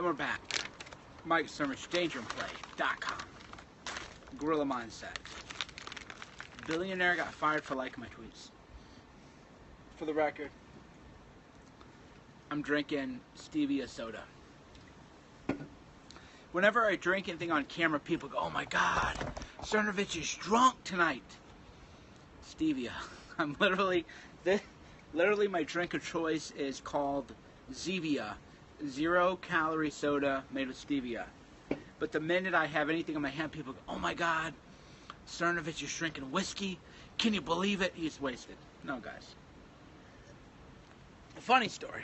And we're back. Mike Cernovich, DangerandPlay.com. Gorilla Mindset. Billionaire got fired for liking my tweets. For the record, I'm drinking stevia soda. Whenever I drink anything on camera, people go, "Oh my God, Cernovich is drunk tonight." Stevia. I'm literally my drink of choice is called Zevia, 0-calorie soda made with stevia. But the minute I have anything in my hand, people go, "Oh my God, Cernovich is drinking whiskey. Can you believe it? He's wasted." No, guys. Funny story.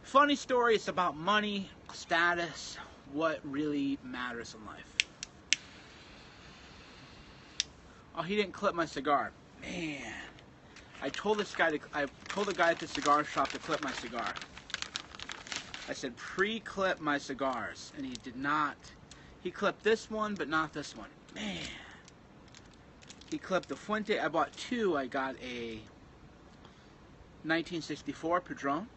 Funny story. It's about money, status, what really matters in life. Oh, he didn't clip my cigar. Man, I told the guy at the cigar shop to clip my cigar. I said, pre-clip my cigars, and he did not. He clipped this one, but not this one. Man, he clipped the Fuente. I bought two. I got a 1964 Padron,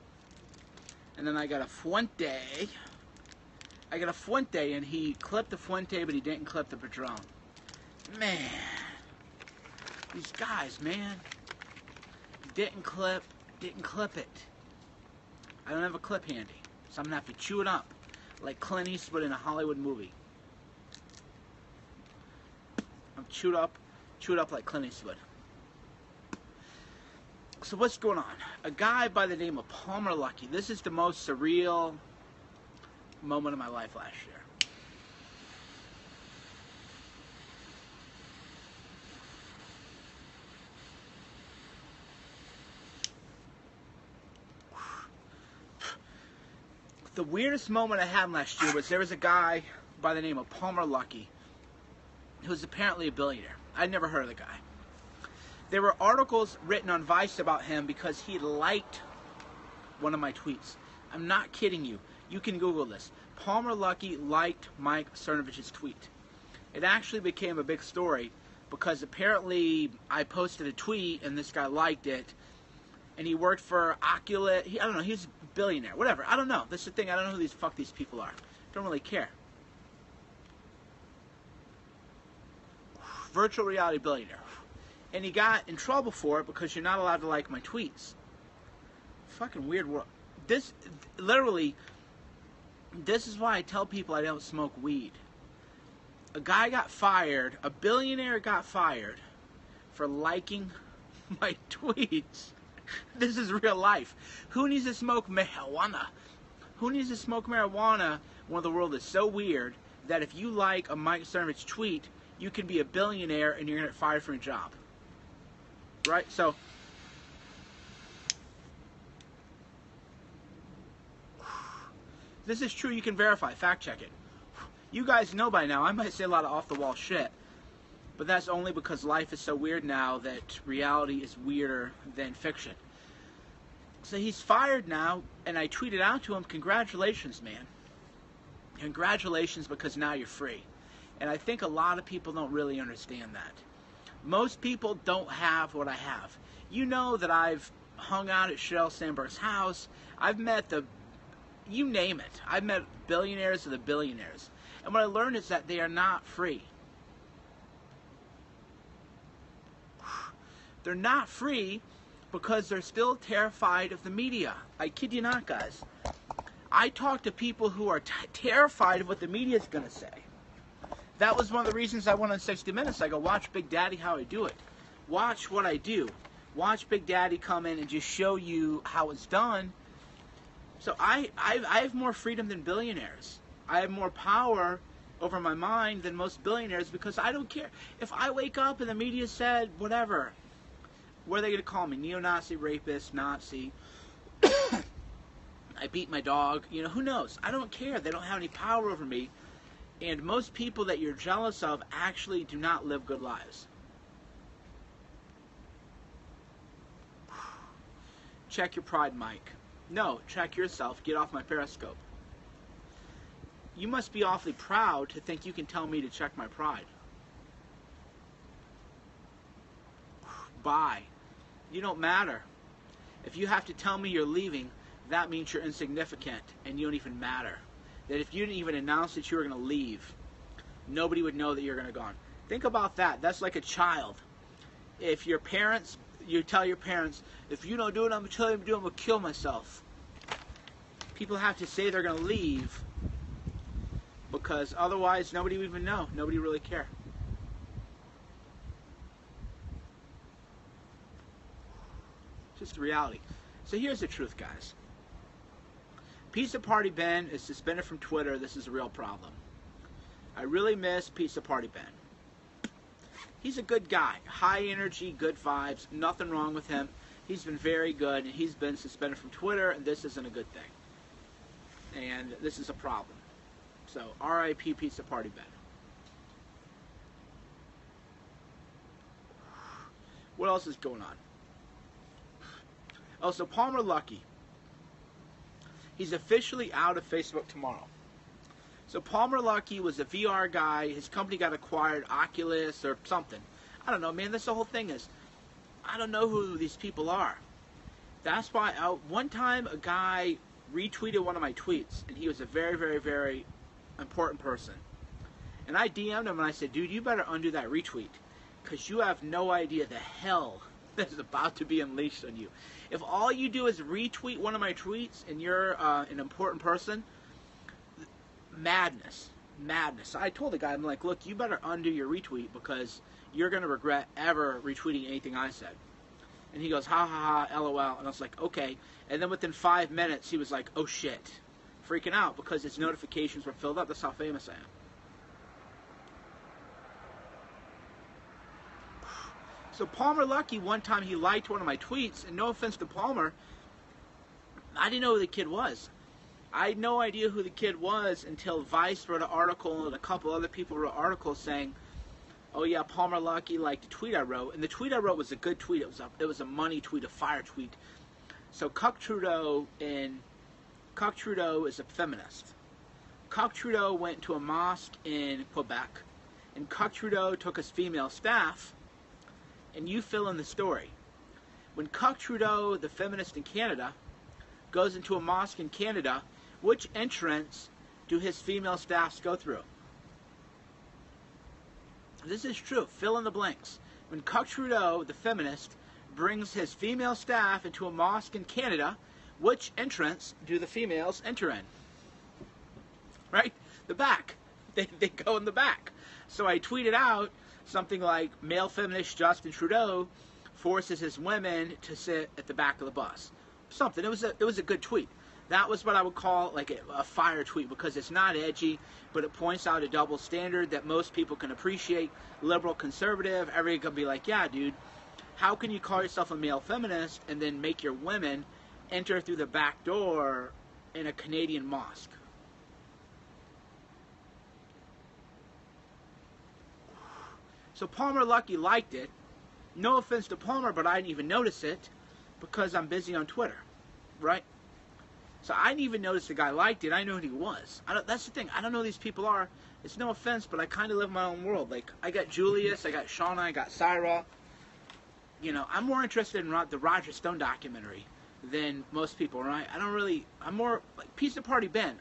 and then I got a Fuente. And he clipped the Fuente, but he didn't clip the Padron. Man, these guys, man, didn't clip it. I don't have a clip handy, so I'm gonna have to chew it up like Clint Eastwood in a Hollywood movie. I'm chewed up like Clint Eastwood. So what's going on? A guy by the name of Palmer Luckey. This is the most surreal moment of my life last year. The weirdest moment I had last year was there was a guy by the name of Palmer Luckey who was apparently a billionaire. I'd never heard of the guy. There were articles written on Vice about him because he liked one of my tweets. I'm not kidding you. You can Google this. Palmer Luckey liked Mike Cernovich's tweet. It actually became a big story because apparently I posted a tweet and this guy liked it. And he worked for Oculus. I don't know. He's a billionaire. Whatever. I don't know. That's the thing. I don't know who these people are. Don't really care. Virtual reality billionaire. And he got in trouble for it because you're not allowed to like my tweets. Fucking weird world. This is why I tell people I don't smoke weed. A guy got fired. A billionaire got fired for liking my tweets. This is real life. Who needs to smoke marijuana? Who needs to smoke marijuana when the world is so weird that if you like a Mike Cernovich tweet, you can be a billionaire and you're going to get fired from your job? Right? So, this is true. You can verify. Fact check it. You guys know by now, I might say a lot of off-the-wall shit, but that's only because life is so weird now that reality is weirder than fiction. So he's fired now, and I tweeted out to him, "Congratulations, man. Congratulations, because now you're free." And I think a lot of people don't really understand that. Most people don't have what I have. You know that I've hung out at Sheryl Sandberg's house. I've met you name it. I've met billionaires of the billionaires. And what I learned is that they are not free. They're not free because they're still terrified of the media. I kid you not, guys. I talk to people who are terrified of what the media is going to say. That was one of the reasons I went on 60 Minutes. I go, watch Big Daddy how I do it. Watch what I do. Watch Big Daddy come in and just show you how it's done. So I have more freedom than billionaires. I have more power over my mind than most billionaires because I don't care. If I wake up and the media said whatever, what are they going to call me? Neo-Nazi, rapist, Nazi. I beat my dog. You know, who knows? I don't care. They don't have any power over me. And most people that you're jealous of actually do not live good lives. Check your pride, Mike. No, check yourself. Get off my Periscope. You must be awfully proud to think you can tell me to check my pride. Bye. You don't matter. If you have to tell me you're leaving, that means you're insignificant and you don't even matter. That if you didn't even announce that you were going to leave, nobody would know that you're going to go on. Think about that. That's like a child. If your parents, you tell your parents, if you don't do what I'm telling you to do, I'm going to kill myself. People have to say they're going to leave because otherwise nobody would even know. Nobody really care. Just the reality. So here's the truth, guys. Pizza Party Ben is suspended from Twitter. This is a real problem. I really miss Pizza Party Ben. He's a good guy. High energy, good vibes. Nothing wrong with him. He's been very good, and he's been suspended from Twitter, and this isn't a good thing. And this is a problem. So, R.I.P. Pizza Party Ben. What else is going on? Oh, so Palmer Luckey. He's officially out of Facebook tomorrow. So Palmer Luckey was a VR guy. His company got acquired, Oculus or something. I don't know, man. That's the whole thing is, I don't know who these people are. That's why one time a guy retweeted one of my tweets, and he was a very, very, very important person. And I DM'd him and I said, dude, you better undo that retweet, because you have no idea the hell that is about to be unleashed on you. If all you do is retweet one of my tweets and you're an important person, madness. I told the guy, I'm like, look, you better undo your retweet because you're going to regret ever retweeting anything I said. And he goes, ha ha ha, LOL. And I was like, okay. And then within 5 minutes, he was like, oh shit. Freaking out because his notifications were filled up. That's how famous I am. So Palmer Luckey, one time he liked one of my tweets, and no offense to Palmer, I didn't know who the kid was. I had no idea who the kid was until Vice wrote an article and a couple other people wrote articles saying, oh yeah, Palmer Luckey liked the tweet I wrote. And the tweet I wrote was a good tweet. It was a money tweet, a fire tweet. So Cuck Trudeau is a feminist. Cuck Trudeau went to a mosque in Quebec, and Cuck Trudeau took his female staff, and you fill in the story. When Cuck Trudeau, the feminist in Canada, goes into a mosque in Canada, which entrance do his female staffs go through? This is true. Fill in the blanks. When Cuck Trudeau, the feminist, brings his female staff into a mosque in Canada, which entrance do the females enter in? Right? The back. They go in the back. So I tweeted out something like, male feminist Justin Trudeau forces his women to sit at the back of the bus. Something. It was a good tweet. That was what I would call like a fire tweet, because it's not edgy, but it points out a double standard that most people can appreciate. Liberal, conservative, everybody can be like, yeah, dude, how can you call yourself a male feminist and then make your women enter through the back door in a Canadian mosque? So Palmer Luckey liked it. No offense to Palmer, but I didn't even notice it because I'm busy on Twitter, right? So I didn't even notice the guy liked it. I know who he was. That's the thing. I don't know who these people are. It's no offense, but I kind of live my own world. Like, I got Julius, I got Shauna, I got Syra. You know, I'm more interested in the Roger Stone documentary than most people, right? I'm more like Pizza Party Ben.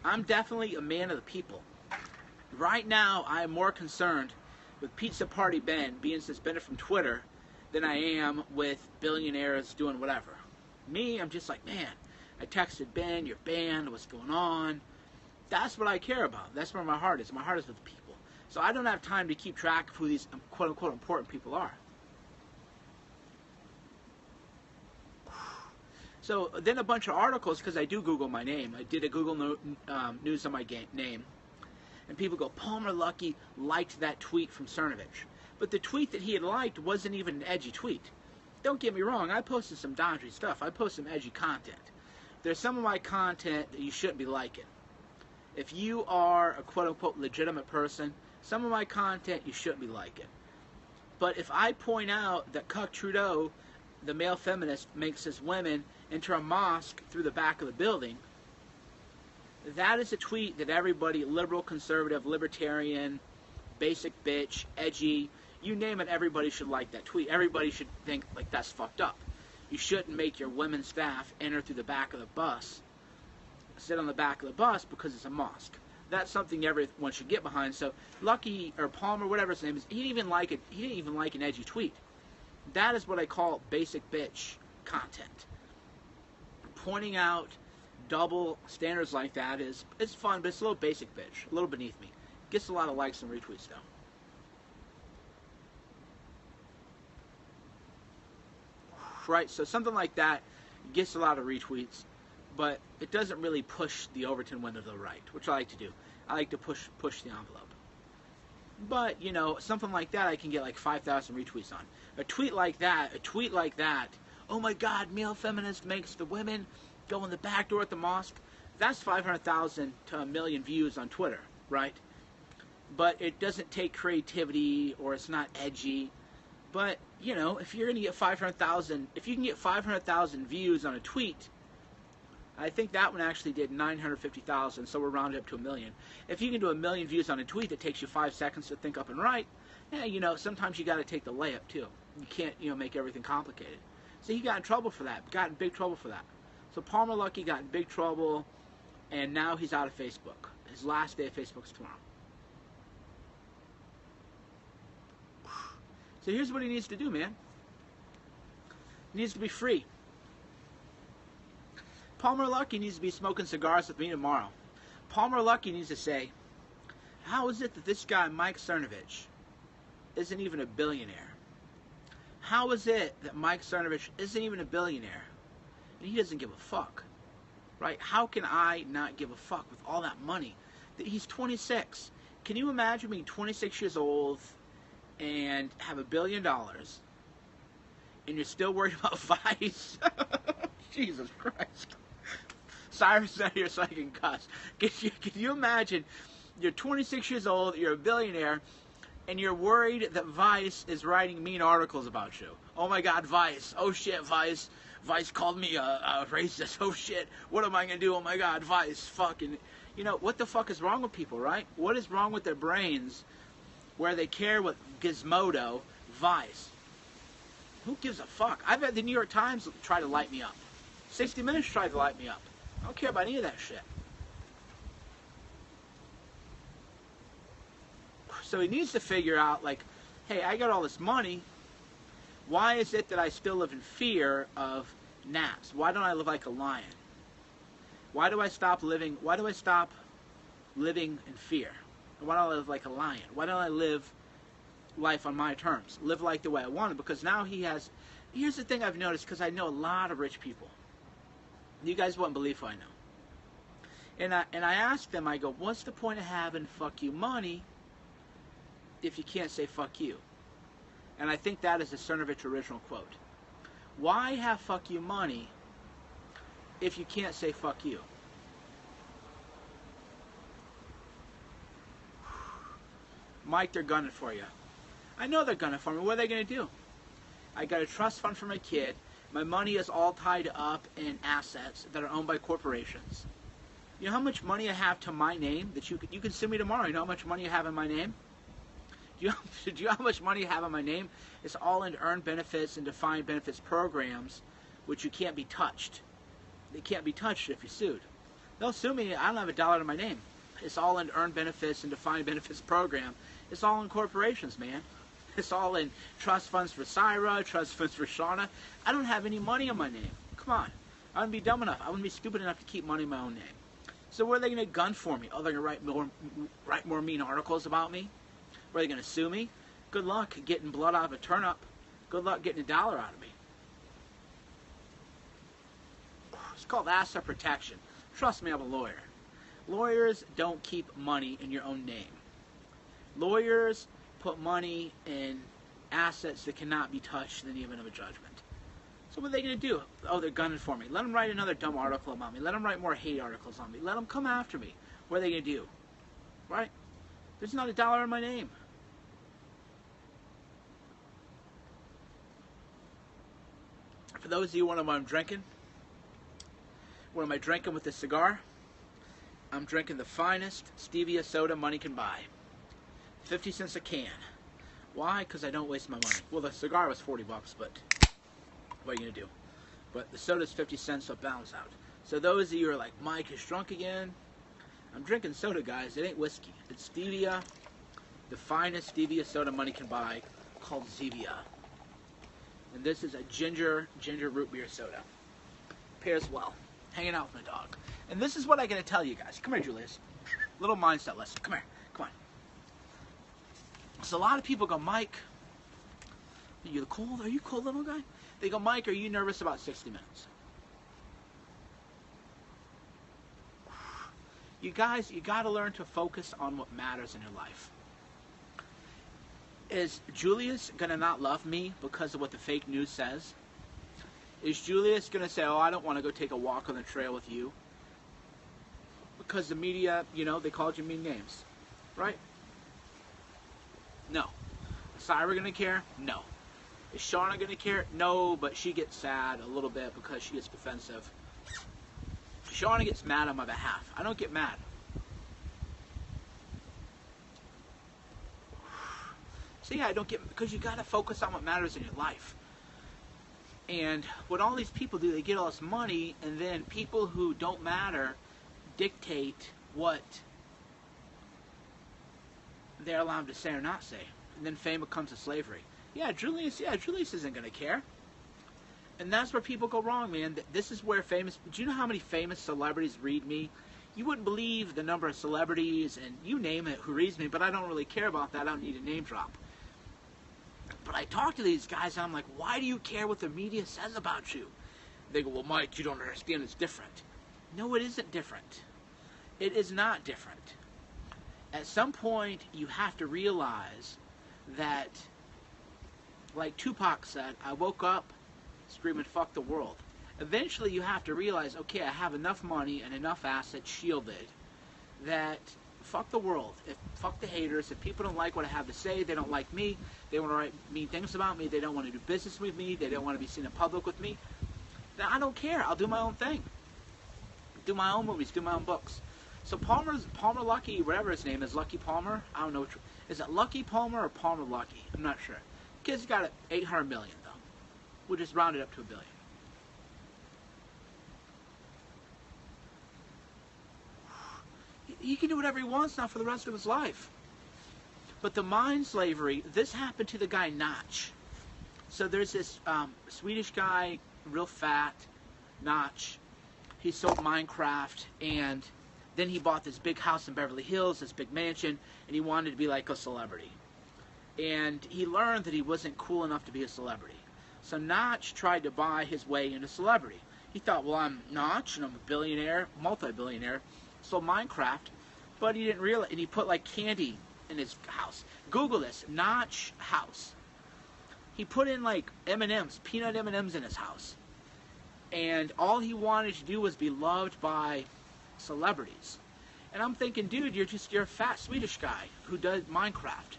I'm definitely a man of the people. Right now, I am more concerned with Pizza Party Ben being suspended from Twitter than I am with billionaires doing whatever. Me, I'm just like, man, I texted Ben, you're banned, what's going on? That's what I care about. That's where my heart is. My heart is with the people. So I don't have time to keep track of who these quote-unquote important people are. So then a bunch of articles, because I do Google my name. I did a Google News on my name. And people go, Palmer Luckey liked that tweet from Cernovich. But the tweet that he had liked wasn't even an edgy tweet. Don't get me wrong, I posted some dodgy stuff. I post some edgy content. There's some of my content that you shouldn't be liking. If you are a quote-unquote legitimate person, some of my content you shouldn't be liking. But if I point out that Cuck Trudeau, the male feminist, makes his women enter a mosque through the back of the building, that is a tweet that everybody, liberal, conservative, libertarian, basic bitch, edgy, you name it, everybody should like that tweet. Everybody should think, like, that's fucked up. You shouldn't make your women staff enter through the back of the bus, sit on the back of the bus because it's a mosque. That's something everyone should get behind. So Lucky or Palmer, whatever his name is, he didn't even like it. He didn't even like an edgy tweet. That is what I call basic bitch content. Pointing out double standards like that it's fun, but it's a little basic bitch, a little beneath me. Gets a lot of likes and retweets though. Right, so something like that gets a lot of retweets, but it doesn't really push the Overton window to the right, which I like to do. I like to push the envelope. But, you know, something like that I can get like 5,000 retweets on. A tweet like that, oh my God, male feminist makes the women go in the back door at the mosque. That's 500,000 to 1 million views on Twitter, right? But it doesn't take creativity, or it's not edgy. But, you know, if you're going to get 500,000, if you can get 500,000 views on a tweet, I think that one actually did 950,000, so we're rounded up to 1 million. If you can do 1 million views on a tweet that takes you 5 seconds to think up and write, yeah, you know, sometimes you got to take the layup too. You can't, you know, make everything complicated. So he got in trouble for that, got in big trouble for that. So Palmer Luckey got in big trouble, and now he's out of Facebook. His last day of Facebook is tomorrow. So here's what he needs to do, man. He needs to be free. Palmer Luckey needs to be smoking cigars with me tomorrow. Palmer Luckey needs to say, how is it that this guy, Mike Cernovich, isn't even a billionaire? How is it that Mike Cernovich isn't even a billionaire? And he doesn't give a fuck. Right? How can I not give a fuck with all that money? He's 26. Can you imagine being 26 years old and have $1 billion and you're still worried about Vice? Jesus Christ. Cyrus is out here so I can cuss. Can you imagine you're 26 years old, you're a billionaire, and you're worried that Vice is writing mean articles about you? Oh my God, Vice. Oh shit, Vice. Vice called me a racist. Oh shit. What am I going to do? Oh my God, Vice. Fucking. You know, what the fuck is wrong with people, right? What is wrong with their brains where they care what Gizmodo, Vice? Who gives a fuck? I've had the New York Times try to light me up. 60 Minutes tried to light me up. I don't care about any of that shit. So he needs to figure out, like, hey, I got all this money. Why is it that I still live in fear of gnats? Why don't I live like a lion? Why do I stop living in fear? Why don't I live like a lion? Why don't I live life on my terms? Live like the way I want it? Because now he has... Here's the thing I've noticed, because I know a lot of rich people. You guys won't believe who I know. And I ask them, I go, what's the point of having fuck you money if you can't say fuck you? And I think that is a Cernovich original quote. Why have fuck you money if you can't say fuck you? Mike, they're gunning for you. I know they're gunning for me. What are they going to do? I got a trust fund for my kid. My money is all tied up in assets that are owned by corporations. You know how much money I have to my name that you can sue me tomorrow? You know how much money I have in my name? Do you know how much money I have in my name? It's all in earned benefits and defined benefits programs, which you can't be touched. They can't be touched if you're sued. They'll sue me. I don't have $1 in my name. It's all in earned benefits and defined benefits program. It's all in corporations, man. It's all in trust funds for Syra, trust funds for Shauna. I don't have any money in my name. Come on. I wouldn't be dumb enough. I wouldn't be stupid enough to keep money in my own name. So what are they going to gun for me? Oh, they're going to write more mean articles about me? Are they going to sue me? Good luck getting blood out of a turnip. Good luck getting $1 out of me. It's called asset protection. Trust me, I'm a lawyer. Lawyers don't keep money in your own name. Lawyers put money in assets that cannot be touched in the event of a judgment. So what are they going to do? Oh, they're gunning for me. Let them write another dumb article about me. Let them write more hate articles on me. Let them come after me. What are they going to do? Right? There's not $1 in my name. For those of you wondering what I'm drinking, what am I drinking with this cigar? I'm drinking the finest stevia soda money can buy. 50 cents a can. Why? Because I don't waste my money. Well, the cigar was $40, but what are you going to do? but the soda's 50 cents, so it balances out. So those of you who are like, Mike is drunk again, I'm drinking soda, guys. It ain't whiskey. It's stevia, the finest stevia soda money can buy, called Zevia. And this is a ginger root beer soda. Pairs well. Hanging out with my dog. And this is what I gotta tell you guys. Come here, Julius. Little mindset lesson. Come here. Come on. So a lot of people go, Mike, are you cold? Are you cold, little guy? They go, Mike, are you nervous about 60 minutes? You guys, you gotta learn to focus on what matters in your life. Is Julius gonna not love me because of what the fake news says? Is Julius gonna say, oh, I don't want to go take a walk on the trail with you? Because the media, you know, they called you mean names. Right? No. Is Syra gonna care? No. Is Shauna gonna care? No, but she gets sad a little bit because she gets defensive. Shauna gets mad on my behalf. I don't get mad. So yeah, I don't get, because you gotta focus on what matters in your life. And what all these people do, they get all this money, and then people who don't matter dictate what they're allowed to say or not say. And then fame becomes a slavery. Yeah, Julius isn't gonna care. And that's where people go wrong, man. This is where do you know how many famous celebrities read me? You wouldn't believe the number of celebrities, and you name it, who reads me, but I don't really care about that. I don't need a name drop. But I talk to these guys, and I'm like, why do you care what the media says about you? They go, well, Mike, you don't understand, it's different. No, it isn't different. It is not different. At some point, you have to realize that, like Tupac said, I woke up screaming, fuck the world. Eventually, you have to realize, okay, I have enough money and enough assets shielded that fuck the world. Fuck the haters. If people don't like what I have to say, they don't like me, they want to write mean things about me, they don't want to do business with me, they don't want to be seen in public with me, then I don't care. I'll do my own thing. Do my own movies, do my own books. So Palmer Lucky, whatever his name is, Lucky Palmer, I don't know which, is it Lucky Palmer or Palmer Lucky? I'm not sure. Kid's got it 800 million though. We'll just round it up to $1 billion. He can do whatever he wants now for the rest of his life. But the mind slavery, this happened to the guy Notch. So there's this Swedish guy, real fat, Notch. He sold Minecraft, and then he bought this big house in Beverly Hills, this big mansion, and he wanted to be like a celebrity. And he learned that he wasn't cool enough to be a celebrity. So Notch tried to buy his way into celebrity. He thought, well, I'm Notch, and I'm a billionaire, multi-billionaire, sold Minecraft, but he didn't realize, and he put like candy in his house. Google this, Notch house. He put in like M&Ms, peanut M&Ms in his house. And all he wanted to do was be loved by celebrities. And I'm thinking, dude, you're a fat Swedish guy who does Minecraft.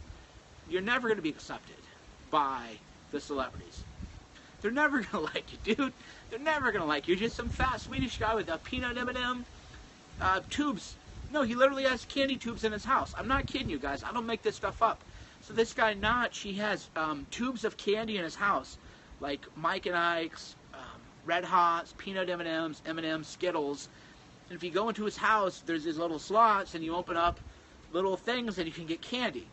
You're never going to be accepted by the celebrities. They're never going to like you, dude. They're never going to like you. You're just some fat Swedish guy with a peanut M&M tubes. No, he literally has candy tubes in his house. I'm not kidding you guys. I don't make this stuff up. So this guy Notch, he has tubes of candy in his house, like Mike and Ike's, Red Hots, peanut M&Ms, Skittles. And if you go into his house, there's these little slots, and you open up little things, and you can get candy.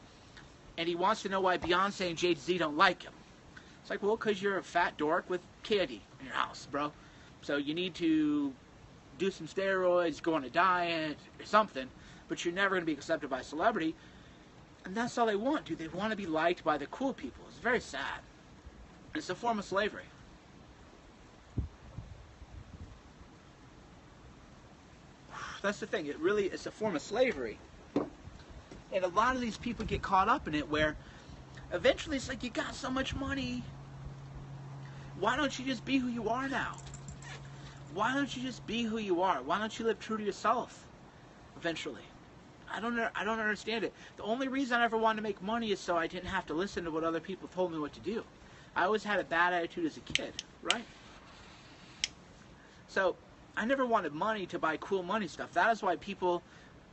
And he wants to know why Beyonce and Jay-Z don't like him. It's like, well, because you're a fat dork with candy in your house, bro. So you need to do some steroids, go on a diet, or something, but you're never going to be accepted by a celebrity. And that's all they want, dude. They want to be liked by the cool people. It's very sad. It's a form of slavery. That's the thing. It really is a form of slavery. And a lot of these people get caught up in it where eventually it's like, you got so much money. Why don't you just be who you are now? Why don't you just be who you are? Why don't you live true to yourself eventually? I don't understand it. The only reason I ever wanted to make money is so I didn't have to listen to what other people told me what to do. I always had a bad attitude as a kid, right? So I never wanted money to buy cool money stuff. That is why people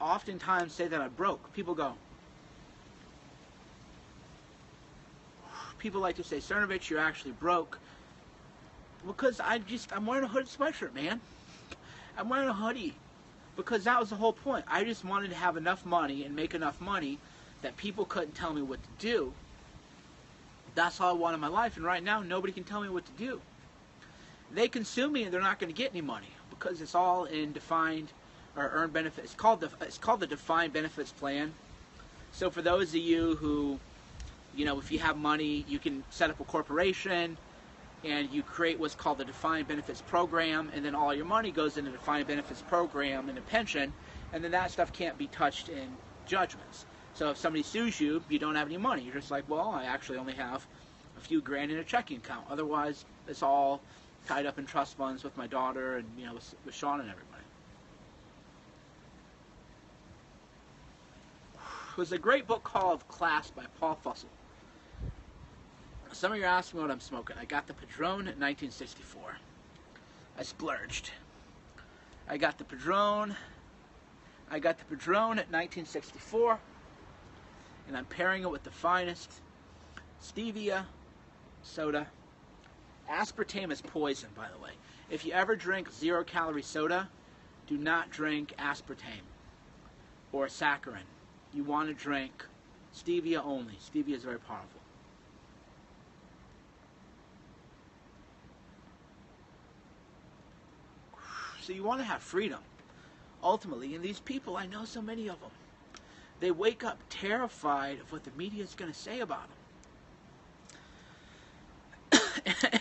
oftentimes say that I'm broke. People like to say, Cernovich, you're actually broke. Because I'm wearing a hooded sweatshirt, man. I'm wearing a hoodie. Because that was the whole point. I just wanted to have enough money and make enough money that people couldn't tell me what to do. That's all I want in my life. And right now, nobody can tell me what to do. They consume me and they're not going to get any money. Because it's all in defined or earned benefits. It's called the defined benefits plan. So for those of you who, if you have money, you can set up a corporation and you create what's called the defined benefits program, and then all your money goes into the defined benefits program and a pension, and then that stuff can't be touched in judgments. So if somebody sues you, you don't have any money. You're just like, well, I actually only have a few grand in a checking account. Otherwise, it's all tied up in trust funds with my daughter and, with Sean and everybody. There's a great book called Class by Paul Fussell. Some of you are asking me what I'm smoking. I got the Padron at 1964. I splurged. I got the Padron at 1964, and I'm pairing it with the finest stevia soda. Aspartame is poison, by the way. If you ever drink 0-calorie soda, do not drink aspartame or saccharin. You want to drink stevia only. Stevia is very powerful. So you want to have freedom, ultimately. And these people, I know so many of them, they wake up terrified of what the media is going to say about them.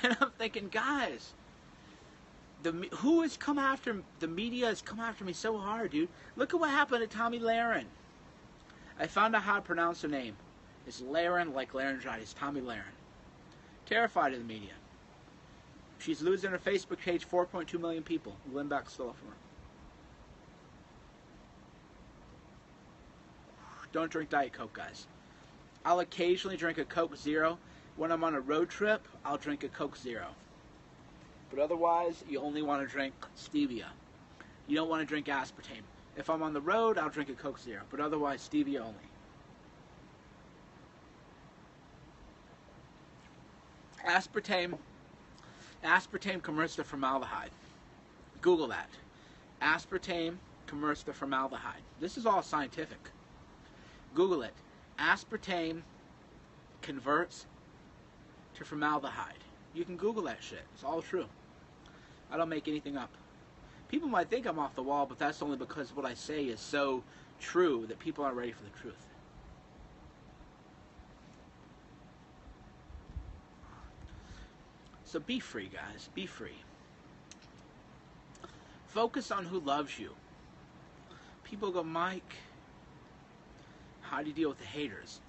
And I'm thinking, guys, the media has come after me so hard, dude. Look at what happened to Tommy Lahren. I found out how to pronounce her name. It's Lahren, like laryngitis, Tommy Lahren. Terrified of the media. She's losing her Facebook page 4.2 million people. Lindback stole from her. Don't drink Diet Coke, guys. I'll occasionally drink a Coke Zero. When I'm on a road trip, I'll drink a Coke Zero. But otherwise, you only want to drink stevia. You don't want to drink aspartame. If I'm on the road, I'll drink a Coke Zero. But otherwise, stevia only. Aspartame converts to formaldehyde. Google that. Aspartame converts to formaldehyde. This is all scientific. Google it. Aspartame converts to formaldehyde. You can Google that shit. It's all true. I don't make anything up. People might think I'm off the wall, but that's only because what I say is so true that people aren't ready for the truth. So be free, guys. Be free. Focus on who loves you. People go, Mike, how do you deal with the haters?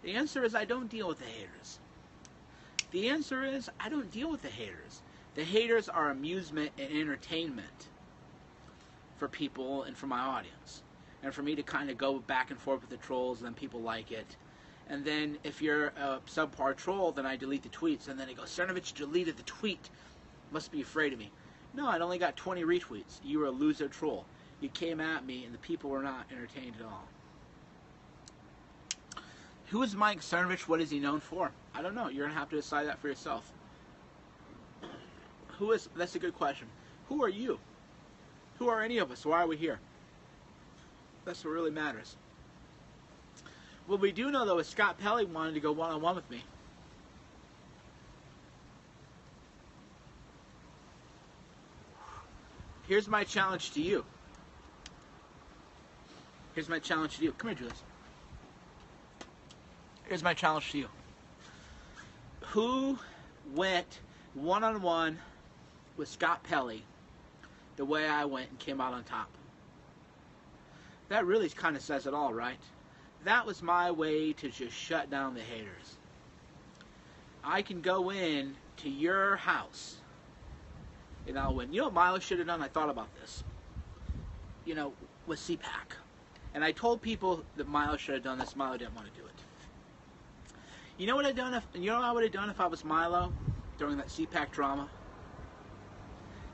The answer is I don't deal with the haters. The answer is I don't deal with the haters. The haters are amusement and entertainment for people and for my audience. And for me to kind of go back and forth with the trolls, and then people like it. And then if you're a subpar troll, then I delete the tweets. And then they go, Cernovich deleted the tweet. Must be afraid of me. No, I'd only got 20 retweets. You were a loser troll. You came at me, and the people were not entertained at all. Who is Mike Cernovich? What is he known for? I don't know. You're going to have to decide that for yourself. That's a good question. Who are you? Who are any of us? Why are we here? That's what really matters. What we do know, though, is Scott Pelley wanted to go one-on-one with me. Here's my challenge to you. Here's my challenge to you. Come here, Julius. Here's my challenge to you. Who went one-on-one with Scott Pelley the way I went and came out on top? That really kind of says it all, right? That was my way to just shut down the haters. I can go in to your house and I'll win. You know what Milo should have done? I thought about this. With CPAC. And I told people that Milo should have done this. Milo didn't want to do it. You know what I would have done if I was Milo during that CPAC drama?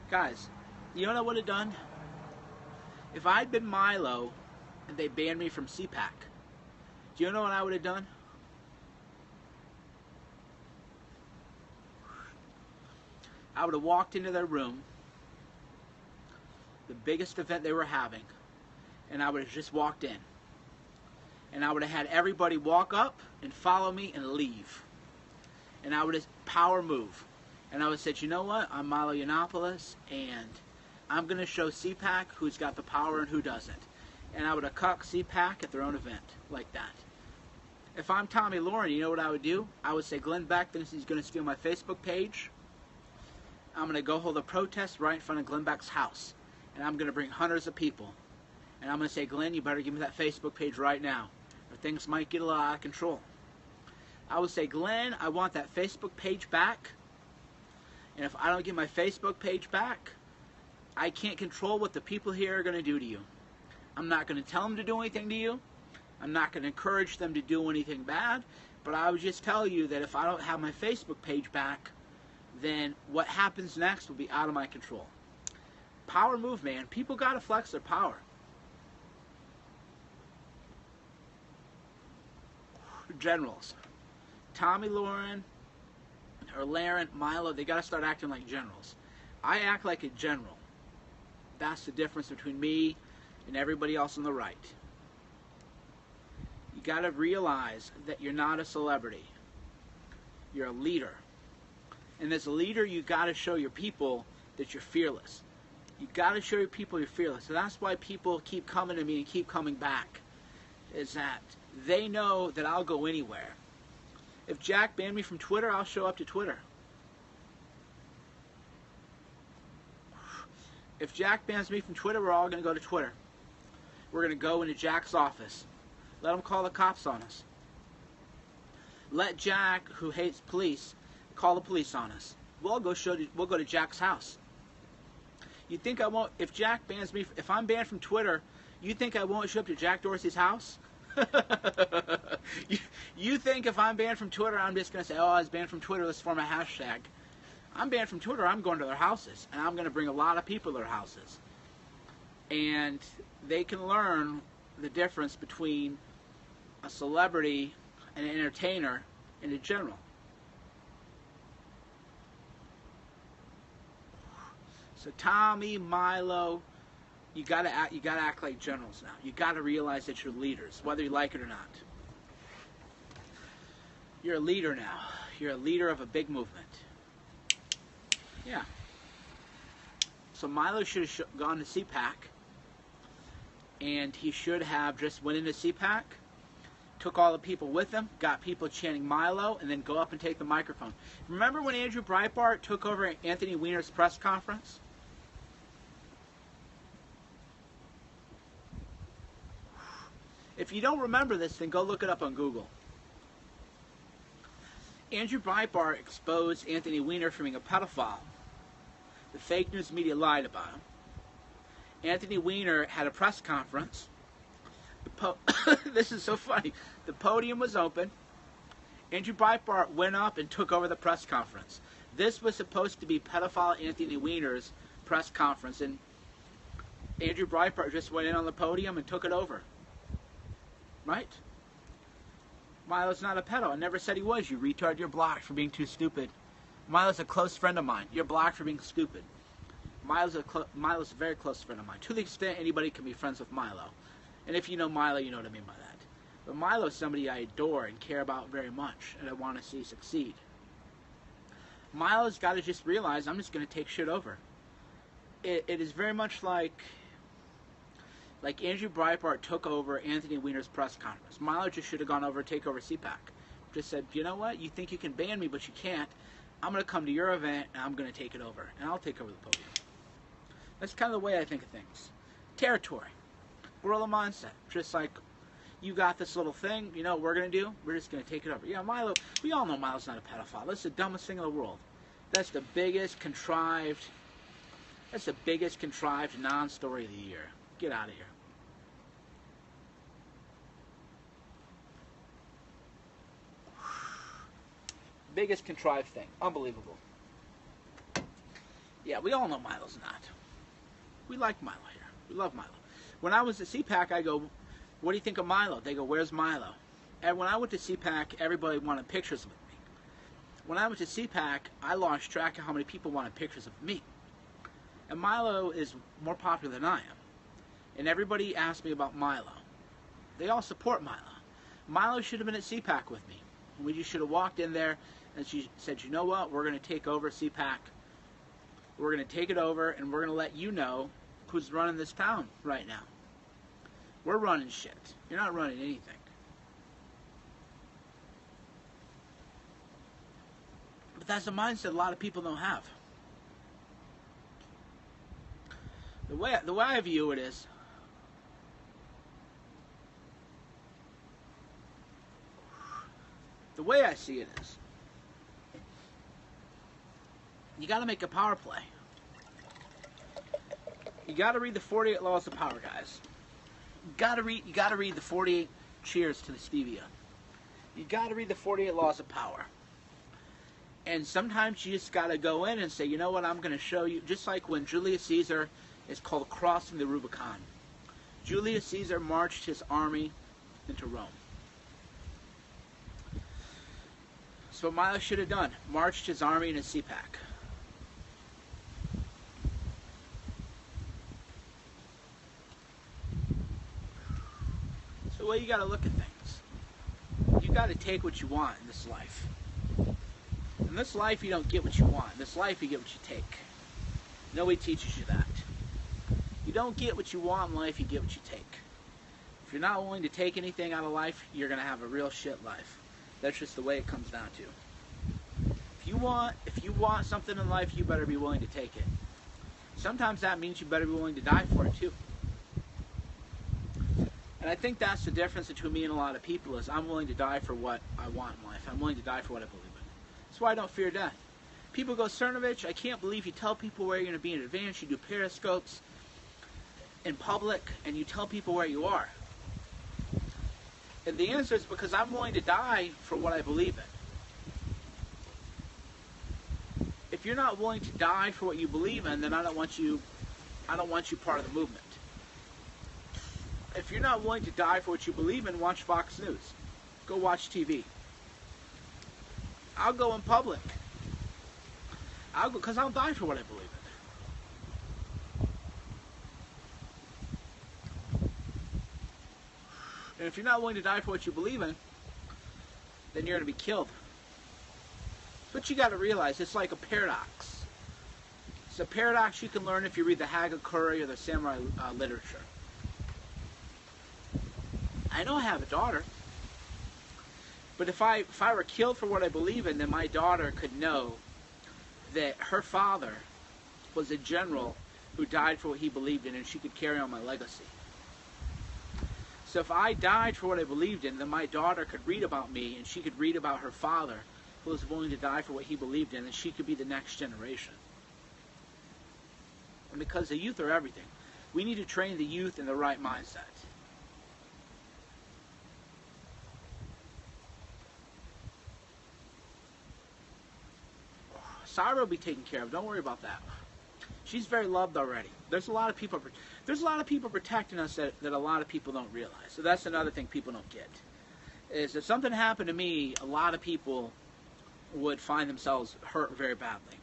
Guys, you know what I would have done? If I'd been Milo and they banned me from CPAC, do you know what I would have done? I would have walked into their room, the biggest event they were having, and I would have just walked in. And I would have had everybody walk up and follow me and leave. And I would have power move. And I would have said, you know what? I'm Milo Yiannopoulos, and I'm going to show CPAC who's got the power and who doesn't. And I would have cucked CPAC at their own event, like that. If I'm Tommy Lauren, you know what I would do? I would say, Glenn Beck thinks he's going to steal my Facebook page. I'm going to go hold a protest right in front of Glenn Beck's house. And I'm going to bring hundreds of people. And I'm going to say, Glenn, you better give me that Facebook page right now, or things might get a little out of control. I would say, Glenn, I want that Facebook page back. And if I don't get my Facebook page back, I can't control what the people here are going to do to you. I'm not going to tell them to do anything to you. I'm not going to encourage them to do anything bad. But I would just tell you that if I don't have my Facebook page back, then what happens next will be out of my control. Power move, man. People got to flex their power. Generals. Tommy Lauren or Laren, Milo, they got to start acting like generals. I act like a general. That's the difference between me and everybody else on the right. You got to realize that you're not a celebrity. You're a leader. And as a leader, you got to show your people that you're fearless. You got to show your people you're fearless. So that's why people keep coming to me and keep coming back. Is that they know that I'll go anywhere. If Jack banned me from Twitter, I'll show up to Twitter. If Jack bans me from Twitter, we're all going to go to Twitter. We're going to go into Jack's office. Let him call the cops on us. Let Jack, who hates police, call the police on us. We'll go to Jack's house. You think I won't? If Jack bans me, if I'm banned from Twitter, you think I won't show up to Jack Dorsey's house? You think if I'm banned from Twitter, I'm just going to say, oh, I was banned from Twitter, let's form a hashtag. I'm banned from Twitter, I'm going to their houses, and I'm going to bring a lot of people to their houses. And they can learn the difference between a celebrity, an entertainer, and a general. So Tommy, Milo, you gotta act like generals now. You gotta realize that you're leaders, whether you like it or not. You're a leader now. You're a leader of a big movement. Yeah. So Milo should have gone to CPAC, and he should have just went into CPAC, took all the people with him, got people chanting Milo, and then go up and take the microphone. Remember when Andrew Breitbart took over Anthony Weiner's press conference? If you don't remember this, then go look it up on Google. Andrew Breitbart exposed Anthony Weiner for being a pedophile. The fake news media lied about him. Anthony Weiner had a press conference. This is so funny. The podium was open. Andrew Breitbart went up and took over the press conference. This was supposed to be pedophile Anthony Weiner's press conference, and Andrew Breitbart just went in on the podium and took it over. Right? Milo's not a pedo. I never said he was. You retard, you're blocked for being too stupid. Milo's a close friend of mine. You're blocked for being stupid. Milo's a very close friend of mine. To the extent anybody can be friends with Milo. And if you know Milo, you know what I mean by that. But Milo's somebody I adore and care about very much, and I want to see succeed. Milo's got to just realize, I'm just going to take shit over. It is very much like Andrew Breitbart took over Anthony Weiner's press conference. Milo just should have gone over and take over CPAC. Just said, you know what? You think you can ban me, but you can't. I'm going to come to your event, and I'm going to take it over. And I'll take over the podium. That's kind of the way I think of things. Territory. Guerrilla mindset. Just like, you got this little thing, you know what we're going to do? We're just going to take it over. Yeah, Milo, we all know Milo's not a pedophile. That's the dumbest thing in the world. That's the biggest contrived non-story of the year. Get out of here. Biggest contrived thing. Unbelievable. Yeah, we all know Milo's not. We like Milo here. We love Milo. When I was at CPAC, I go, what do you think of Milo? They go, where's Milo? And when I went to CPAC, everybody wanted pictures with me. when I went to CPAC, I lost track of how many people wanted pictures of me. And Milo is more popular than I am. And everybody asked me about Milo. They all support Milo. Milo should have been at CPAC with me. We just should have walked in there and she said, you know what, we're going to take over CPAC. We're going to take it over and we're going to let you know who's running this town right now. We're running shit. You're not running anything. But that's a mindset a lot of people don't have. The way I view it is, the way I see it is, you got to make a power play. You got to read the 48 Laws of Power, guys. You got to read the 48 Cheers to the Stevia. You got to read the 48 Laws of Power. And sometimes you just got to go in and say, you know what, I'm going to show you. Just like when Julius Caesar is called crossing the Rubicon. Julius Caesar marched his army into Rome. So what Milo should have done, marched his army into CPAC. So the way you got to look at things, you got to take what you want in this life. In this life, you don't get what you want. In this life, you get what you take. Nobody teaches you that. You don't get what you want in life, you get what you take. If you're not willing to take anything out of life, you're going to have a real shit life. That's just the way it comes down to. If you want something in life, you better be willing to take it. Sometimes that means you better be willing to die for it too. And I think that's the difference between me and a lot of people is I'm willing to die for what I want in life. I'm willing to die for what I believe in. That's why I don't fear death. People go, Cernovich, I can't believe you tell people where you're going to be in advance. You do periscopes in public, and you tell people where you are. And the answer is because I'm willing to die for what I believe in. If you're not willing to die for what you believe in, then I don't want you part of the movement. If you're not willing to die for what you believe in, watch Fox News. Go watch TV. I'll go in public. I'll go because I'll die for what I believe in. And if you're not willing to die for what you believe in, then you're going to be killed. But you got to realize it's like a paradox. It's a paradox you can learn if you read the Hagakure or the samurai literature. I know I have a daughter, but if I were killed for what I believe in, then my daughter could know that her father was a general who died for what he believed in, and she could carry on my legacy. So if I died for what I believed in, then my daughter could read about me, and she could read about her father who was willing to die for what he believed in, and she could be the next generation. And because the youth are everything, we need to train the youth in the right mindset. Sarah will be taken care of. Don't worry about that. She's very loved already. There's a lot of people protecting us that a lot of people don't realize. So that's another thing people don't get. Is if something happened to me, a lot of people would find themselves hurt very badly.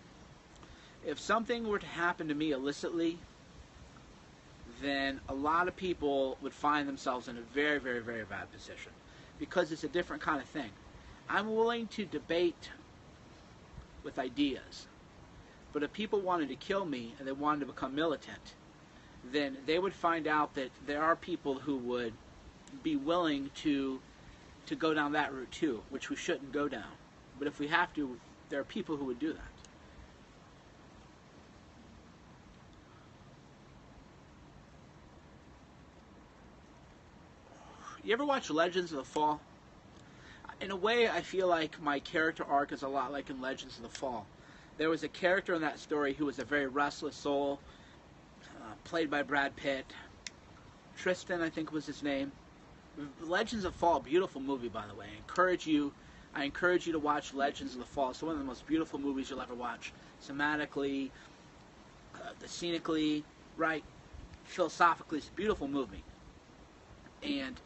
If something were to happen to me illicitly, then a lot of people would find themselves in a very, very, very bad position. Because it's a different kind of thing. I'm willing to debate with ideas. But if people wanted to kill me and they wanted to become militant, then they would find out that there are people who would be willing to go down that route too, which we shouldn't go down. But if we have to, there are people who would do that. You ever watch Legends of the Fall? In a way, I feel like my character arc is a lot like in Legends of the Fall. There was a character in that story who was a very restless soul, played by Brad Pitt. Tristan, I think was his name. Legends of the Fall, beautiful movie, by the way. I encourage you to watch Legends of the Fall. It's one of the most beautiful movies you'll ever watch. Thematically, scenically, right, philosophically, it's a beautiful movie. And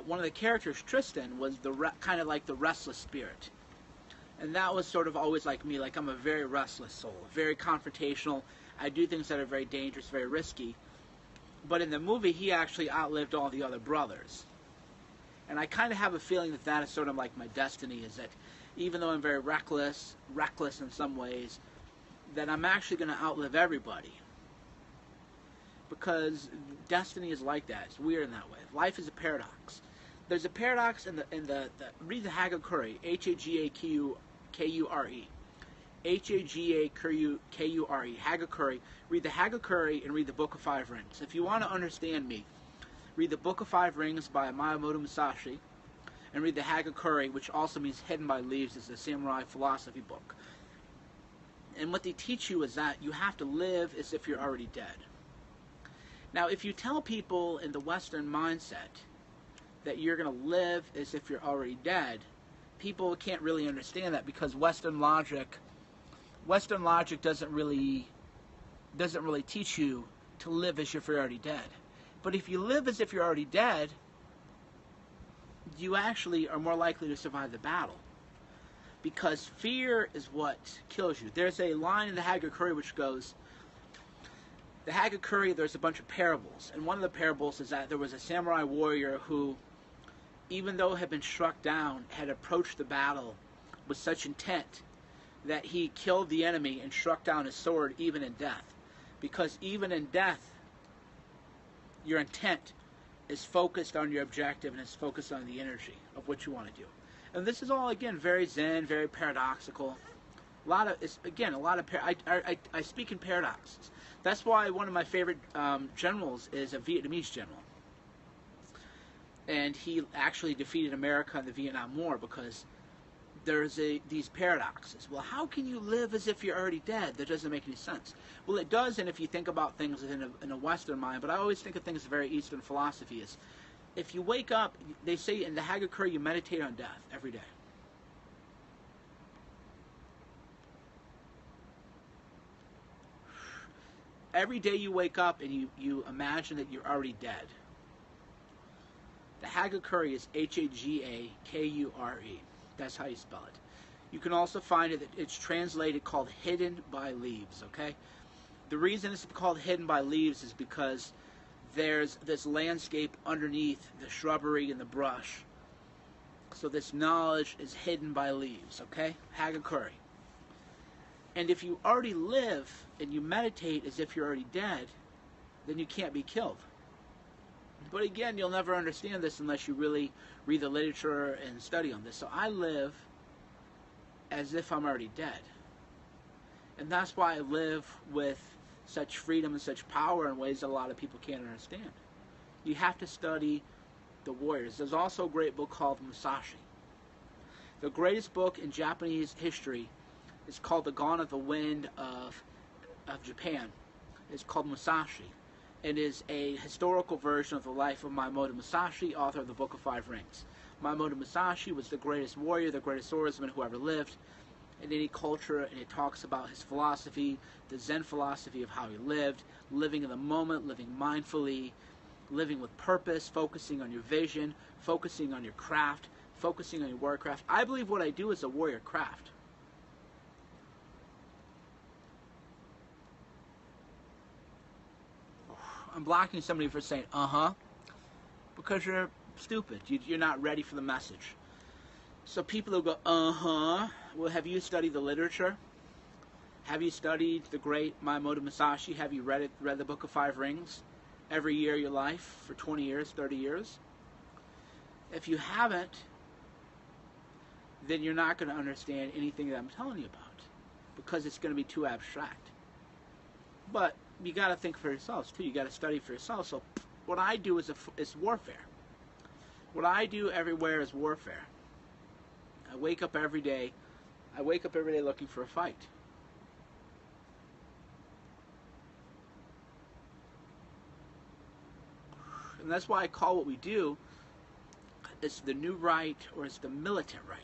one of the characters, Tristan, was kind of like the restless spirit. And that was sort of always like me. Like, I'm a very restless soul, very confrontational. I do things that are very dangerous, very risky. But in the movie, he actually outlived all the other brothers. And I kind of have a feeling that that is sort of like my destiny, is that even though I'm very reckless in some ways, that I'm actually going to outlive everybody. Because destiny is like that. It's weird in that way. Life is a paradox. There's a paradox in the read the Hagakure, Hagakure, Hagakure, Hagakure. Read the Hagakure and read the Book of Five Rings. If you want to understand me, read the Book of Five Rings by Miyamoto Musashi, and read the Hagakure, which also means hidden by leaves. It's a samurai philosophy book. And what they teach you is that you have to live as if you're already dead. Now, if you tell people in the Western mindset that you're going to live as if you're already dead, people can't really understand that, because Western logic doesn't really teach you to live as if you're already dead. But if you live as if you're already dead, you actually are more likely to survive the battle, because fear is what kills you. There's a line in the Hagakure which goes, the Hagakure, there's a bunch of parables, and one of the parables is that there was a samurai warrior who, even though had been struck down, had approached the battle with such intent that he killed the enemy and struck down his sword even in death. Because even in death, your intent is focused on your objective and is focused on the energy of what you want to do. And this is all, again, very Zen, very paradoxical. I speak in paradoxes. That's why one of my favorite generals is a Vietnamese general. And he actually defeated America in the Vietnam War, because there's these paradoxes. Well, how can you live as if you're already dead? That doesn't make any sense. Well, it does, and if you think about things in a Western mind, but I always think of things in very Eastern philosophy. Is if you wake up, they say in the Hagakure, you meditate on death every day. Every day you wake up and you imagine that you're already dead. The Hagakure is Hagakure. That's how you spell it. You can also find it, it's translated called hidden by leaves, okay? The reason it's called hidden by leaves is because there's this landscape underneath the shrubbery and the brush. So this knowledge is hidden by leaves, okay? Hagakure. And if you already live and you meditate as if you're already dead, then you can't be killed. But again, you'll never understand this unless you really read the literature and study on this. So I live as if I'm already dead. And that's why I live with such freedom and such power in ways that a lot of people can't understand. You have to study the warriors. There's also a great book called Musashi. The greatest book in Japanese history is called The Gone of the Wind of Japan. It's called Musashi. It is a historical version of the life of Miyamoto Musashi, author of the Book of Five Rings. Miyamoto Musashi was the greatest warrior, the greatest swordsman who ever lived in any culture, and it talks about his philosophy, the Zen philosophy of how he lived, living in the moment, living mindfully, living with purpose, focusing on your vision, focusing on your craft, focusing on your warrior craft. I believe what I do is a warrior craft. I'm blocking somebody for saying, because you're stupid. You're not ready for the message. So people who go, well, have you studied the literature? Have you studied the great Miyamoto Musashi? Have you read the Book of Five Rings every year of your life for 20 years, 30 years? If you haven't, then you're not going to understand anything that I'm telling you about, because it's going to be too abstract. But you got to think for yourselves too. You got to study for yourself. So what I do is warfare. What I do everywhere is warfare. I wake up every day. Looking for a fight. And that's why I call what we do, it's the new right, or it's the militant right.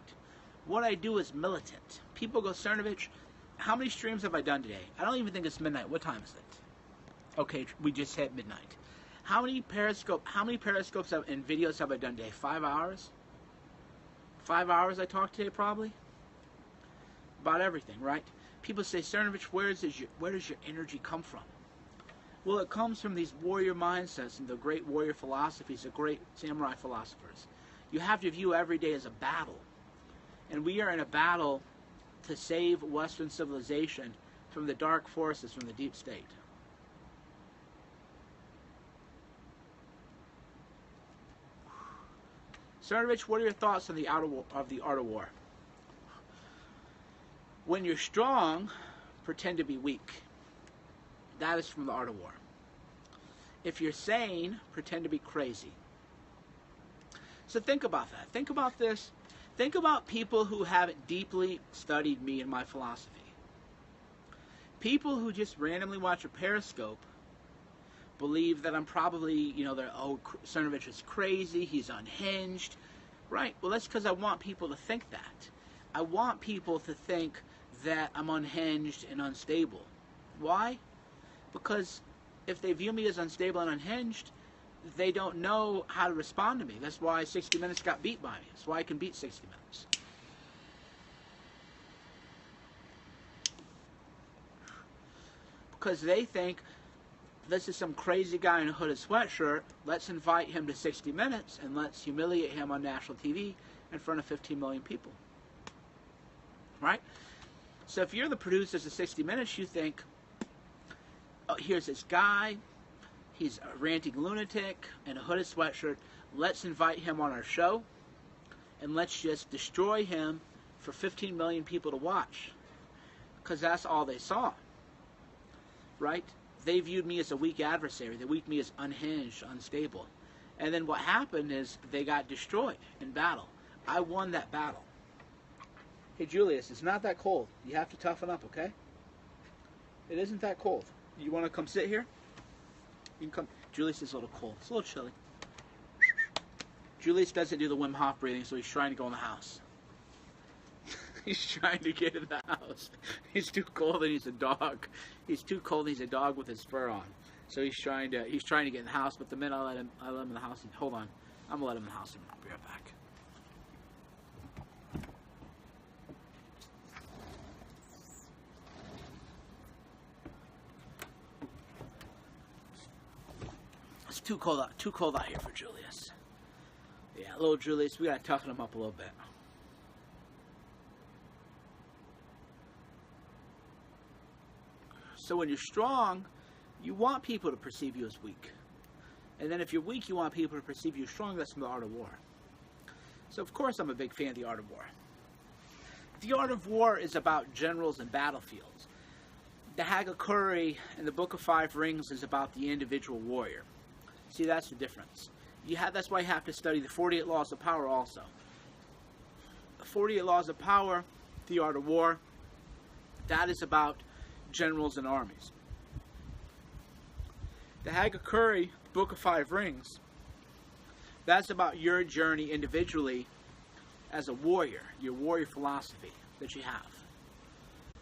What I do is militant. People go, Cernovich, how many streams have I done today? I don't even think it's midnight. What time is it? Okay, we just hit midnight. How many periscopes and videos have I done today? 5 hours? 5 hours I talked today, probably? about everything, right? People say, Cernovich, where does your energy come from? Well, it comes from these warrior mindsets and the great warrior philosophies, the great samurai philosophers. You have to view every day as a battle. And we are in a battle to save Western civilization from the dark forces, from the deep state. Cernovich, what are your thoughts on the art of war? When you're strong, pretend to be weak. That is from the art of war. If you're sane, pretend to be crazy. So think about that. Think about this. Think about people who haven't deeply studied me and my philosophy. People who just randomly watch a Periscope believe that I'm probably, Cernovich is crazy, he's unhinged. Right, well that's because I want people to think that. I want people to think that I'm unhinged and unstable. Why? Because if they view me as unstable and unhinged, they don't know how to respond to me. That's why 60 Minutes got beat by me. That's why I can beat 60 Minutes. Because they think, this is some crazy guy in a hooded sweatshirt, let's invite him to 60 Minutes and let's humiliate him on national TV in front of 15 million people. Right? So if you're the producers of 60 Minutes, you think, oh, here's this guy, he's a ranting lunatic in a hooded sweatshirt, let's invite him on our show and let's just destroy him for 15 million people to watch. Because that's all they saw. Right? They viewed me as a weak adversary. They viewed me as unhinged, unstable. And then what happened is they got destroyed in battle. I won that battle. Hey, Julius, it's not that cold. You have to toughen up, okay? It isn't that cold. You want to come sit here? You can come. Julius is a little cold. It's a little chilly. Julius doesn't do the Wim Hof breathing, so he's trying to go in the house. He's trying to get in the house. He's too cold and he's a dog. He's too cold and he's a dog with his fur on. So he's trying to get in the house, but the minute I let him in the house, hold on. I'm gonna let him in the house and I'll be right back. It's too cold out here for Julius. Yeah, little Julius, we gotta toughen him up a little bit. So when you're strong, you want people to perceive you as weak. And then if you're weak, you want people to perceive you as strong. That's from the art of war. So of course I'm a big fan of the art of war. The art of war is about generals and battlefields. The Hagakure in the Book of Five Rings is about the individual warrior. See, that's the difference. That's why you have to study the 48 Laws of Power also. The 48 Laws of Power, the art of war, that is about generals and armies. The Hagakure, Book of Five Rings, that's about your journey individually as a warrior, your warrior philosophy that you have.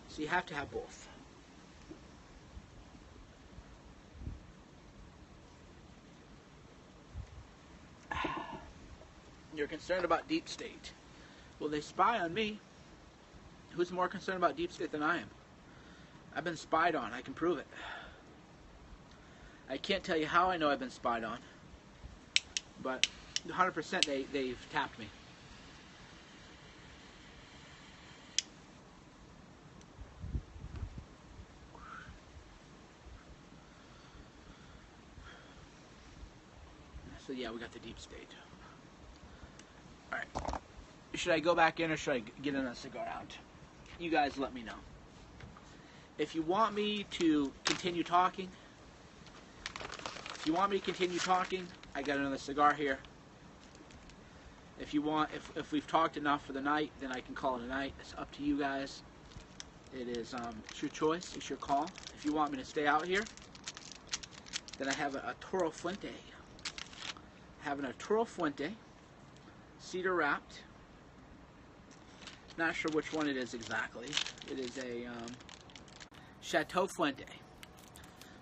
So you have to have both. You're concerned about deep state. Well, they spy on me. Who's more concerned about deep state than I am? I've been spied on. I can prove it. I can't tell you how I know I've been spied on, but 100% they've tapped me. So yeah, we got the deep state. Alright. Should I go back in or should I get in a cigar out? You guys let me know. If you want me to continue talking, I got another cigar here. If you want, if we've talked enough for the night, then I can call it a night. It's up to you guys. It is, it's your choice. It's your call. If you want me to stay out here, then I have a Toro Fuente. Having a Toro Fuente, cedar wrapped. Not sure which one it is exactly. It is a Chateau Fuente.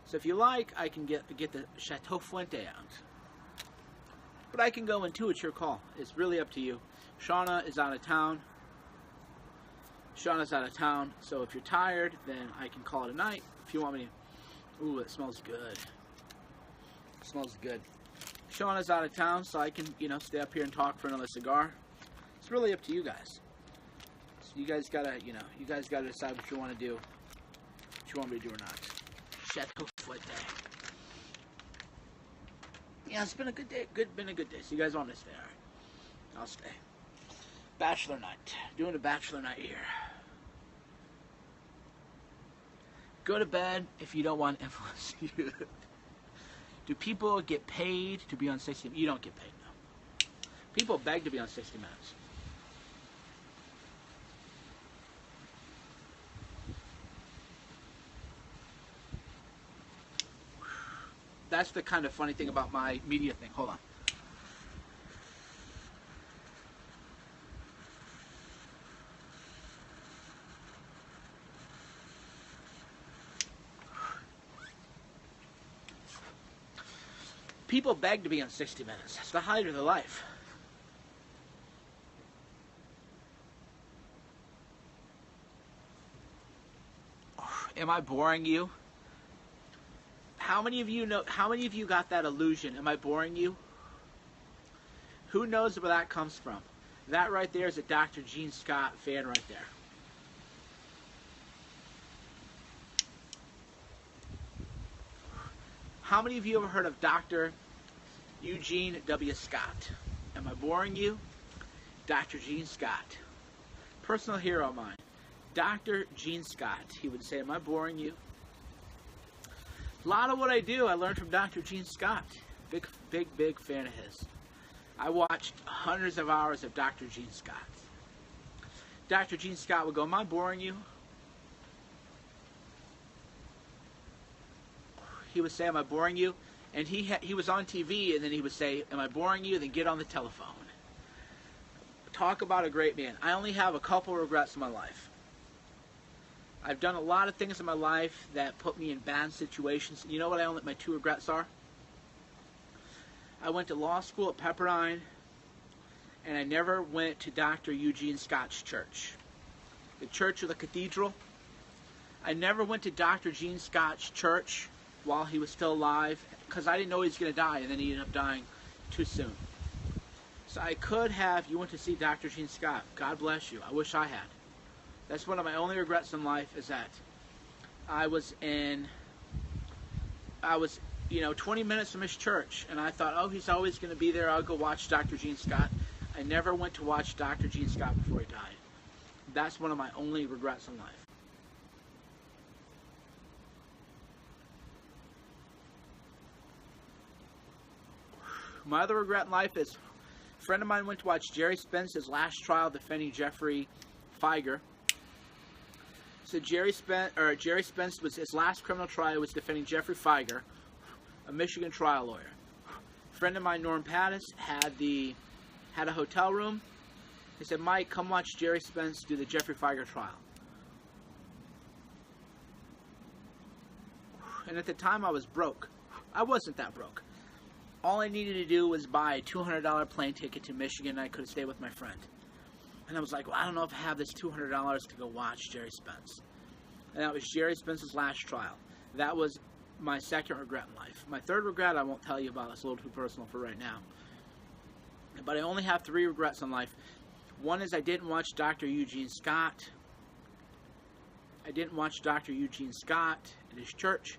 So if you like, I can get the Chateau Fuente out. But I can go in two. It's your call. It's really up to you. Shauna is out of town. Shauna's out of town, so if you're tired, then I can call it a night. If you want me to... Ooh, it smells good. It smells good. Shauna's out of town, so I can, stay up here and talk for another cigar. It's really up to you guys. So you guys gotta, decide what you want to do. What you want me to do or not. Chateau Fouette. Yeah, it's been a good day. Been a good day. So you guys want me to stay? All right. I'll stay. Bachelor night. Doing a bachelor night here. Go to bed if you don't want influence. Do people get paid to be on 60 Minutes? You don't get paid, no. People beg to be on 60 Minutes. That's the kind of funny thing about my media thing. Hold on. People beg to be on 60 Minutes. It's the height of their life. Am I boring you? How many of you know? How many of you got that illusion? Am I boring you? Who knows where that comes from? That right there is a Dr. Gene Scott fan right there. How many of you ever heard of Dr. Eugene W. Scott? Am I boring you? Dr. Gene Scott. Personal hero of mine. Dr. Gene Scott. He would say, am I boring you? A lot of what I do, I learned from Dr. Gene Scott. Big fan of his. I watched hundreds of hours of Dr. Gene Scott. Dr. Gene Scott would go, am I boring you? He would say, am I boring you? And he was on TV, and then he would say, am I boring you? Then get on the telephone. Talk about a great man. I only have a couple regrets in my life. I've done a lot of things in my life that put me in bad situations. You know what my two regrets are? I went to law school at Pepperdine, and I never went to Dr. Eugene Scott's church. The church of the cathedral. I never went to Dr. Gene Scott's church while he was still alive, because I didn't know he was going to die, and then he ended up dying too soon. So I could have, you went to see Dr. Gene Scott. God bless you. I wish I had. That's one of my only regrets in life, is that I was 20 minutes from his church, and I thought, oh, he's always going to be there. I'll go watch Dr. Gene Scott. I never went to watch Dr. Gene Scott before he died. That's one of my only regrets in life. My other regret in life is a friend of mine went to watch Jerry Spence's last trial defending Jeffrey Feiger. So Jerry Spence was his last criminal trial was defending Jeffrey Feiger, a Michigan trial lawyer. A friend of mine, Norm Pattis, had a hotel room. He said, Mike, come watch Jerry Spence do the Jeffrey Feiger trial. And at the time I was broke. I wasn't that broke. All I needed to do was buy a $200 plane ticket to Michigan, and I could stay with my friend. And I was like, well, I don't know if I have this $200 to go watch Jerry Spence. And that was Jerry Spence's last trial. That was my second regret in life. My third regret I won't tell you about. It's a little too personal for right now. But I only have 3 regrets in life. One is I didn't watch Dr. Eugene Scott. I didn't watch Dr. Eugene Scott at his church.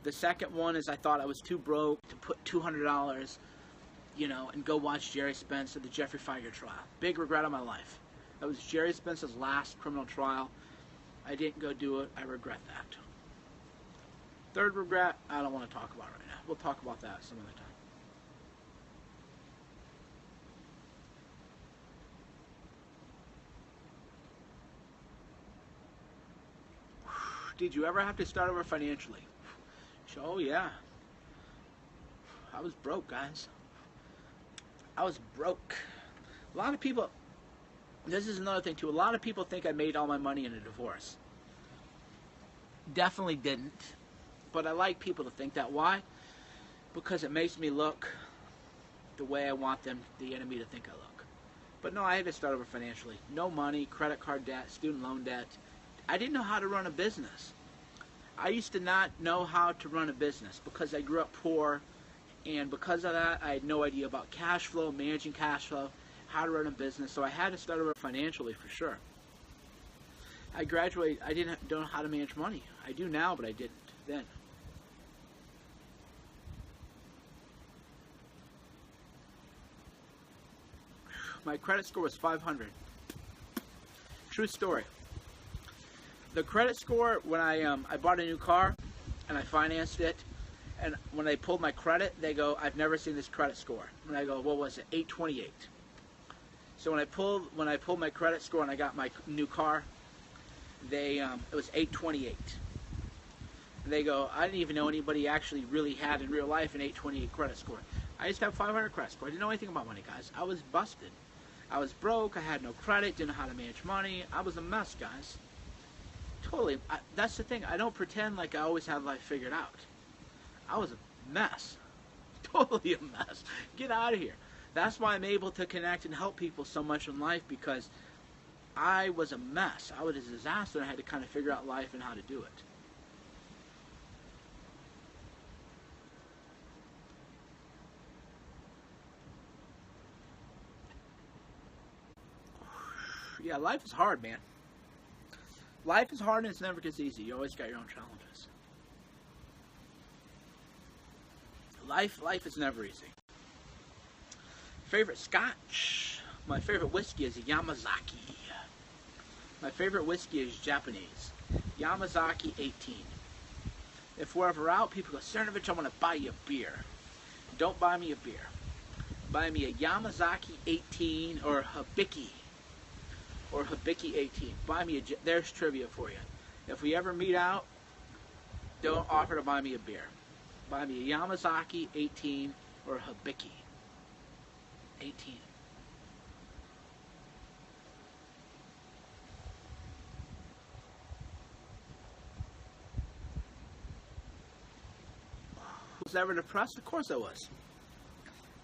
The second one is I thought I was too broke to put $200, and go watch Jerry Spence at the Jeffrey Feiger trial. Big regret of my life. That was Jerry Spence's last criminal trial. I didn't go do it. I regret that. Third regret, I don't want to talk about right now. We'll talk about that some other time. Did you ever have to start over financially? Oh, yeah. I was broke, guys. I was broke. A lot of people, this is another thing too, a lot of people think I made all my money in a divorce. Definitely didn't. But I like people to think that. Why? Because it makes me look the way I want the enemy to think I look. But no, I had to start over financially. No money, credit card debt, student loan debt. I didn't know how to run a business. I used to not know how to run a business because I grew up poor, and because of that, I had no idea about cash flow, managing cash flow, how to run a business. So I had to start over financially for sure. I graduated. I don't know how to manage money. I do now, but I didn't then. My credit score was 500. True story. The credit score, when I bought a new car and I financed it, and when they pulled my credit, they go, "I've never seen this credit score." And I go, "What was it? 828." So when I pulled my credit score and I got my new car, it was 828. And they go, "I didn't even know anybody actually really had in real life an 828 credit score. I used to have 500 credit score. I didn't know anything about money, guys. I was busted. I was broke. I had no credit. Didn't know how to manage money. I was a mess, guys. Totally. That's the thing. I don't pretend like I always have life figured out. I was a mess. Totally a mess. Get out of here. That's why I'm able to connect and help people so much in life, because I was a mess. I was a disaster, and I had to kind of figure out life and how to do it. Yeah, life is hard, man. Life is hard, and it never gets easy. You always got your own challenges. Life is never easy. Favorite scotch? My favorite whiskey is Yamazaki. My favorite whiskey is Japanese. Yamazaki 18. If we're ever out, people go, "Cernovich, I want to buy you a beer." Don't buy me a beer. Buy me a Yamazaki 18 or Hibiki. Or Hibiki 18. Buy me there's trivia for you. If we ever meet out, don't offer to buy me a beer. Buy me a Yamazaki 18 or Hibiki 18. Was I ever depressed? Of course I was.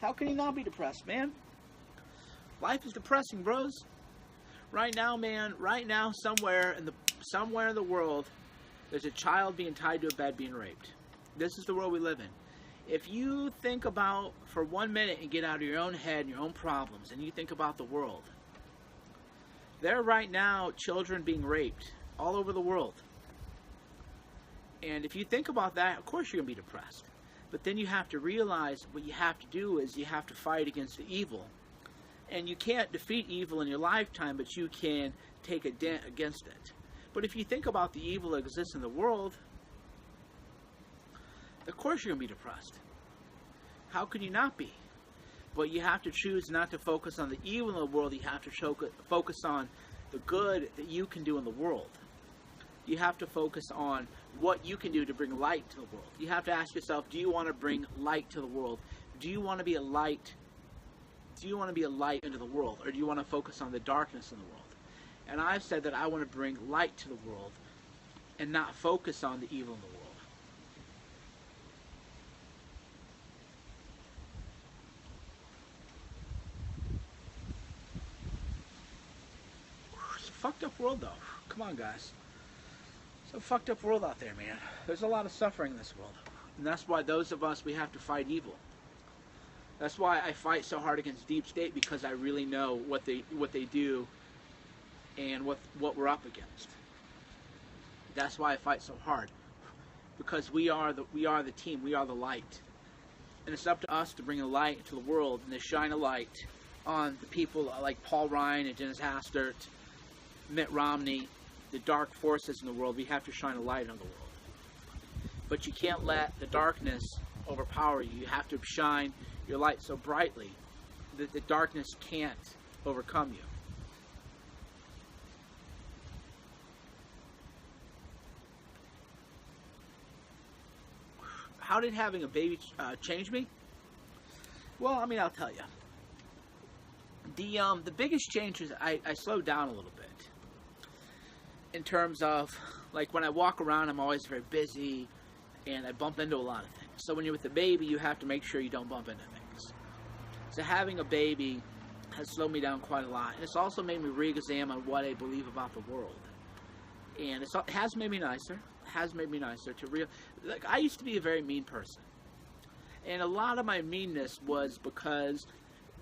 How can you not be depressed, man? Life is depressing, bros. Right now, man, somewhere in the world, there's a child being tied to a bed being raped. This is the world we live in. If you think about, for 1 minute, and get out of your own head and your own problems, and you think about the world, there are right now children being raped all over the world. And if you think about that, of course you're going to be depressed. But then you have to realize what you have to do is you have to fight against the evil. And you can't defeat evil in your lifetime, but you can take a dent against it. But if you think about the evil that exists in the world, of course you're going to be depressed. How could you not be? But you have to choose not to focus on the evil in the world. You have to focus on the good that you can do in the world. You have to focus on what you can do to bring light to the world. You have to ask yourself, do you want to bring light to the world? Do you want to be a light? Do you want to be a light into the world, or do you want to focus on the darkness in the world? And I've said that I want to bring light to the world and not focus on the evil in the world. It's a fucked up world, though. Come on, guys. It's a fucked up world out there, man. There's a lot of suffering in this world. And that's why those of us, we have to fight evil. That's why I fight so hard against Deep State, because I really know what they do and what we're up against. That's why I fight so hard, because we are the team, we are the light, and it's up to us to bring a light into the world and to shine a light on the people like Paul Ryan and Dennis Hastert, Mitt Romney, the dark forces in the world. We have to shine a light on the world, but you can't let the darkness overpower you. You have to shine your light so brightly that the darkness can't overcome you. How did having a baby change me? Well, I mean, I'll tell you. The biggest change is I slowed down a little bit. In terms of, like, when I walk around, I'm always very busy, and I bump into a lot of things. So when you're with a baby, you have to make sure you don't bump into things. So having a baby has slowed me down quite a lot. And it's also made me re-examine what I believe about the world. And it has made me nicer. It has made me nicer to real. Like, I used to be a very mean person. And a lot of my meanness was because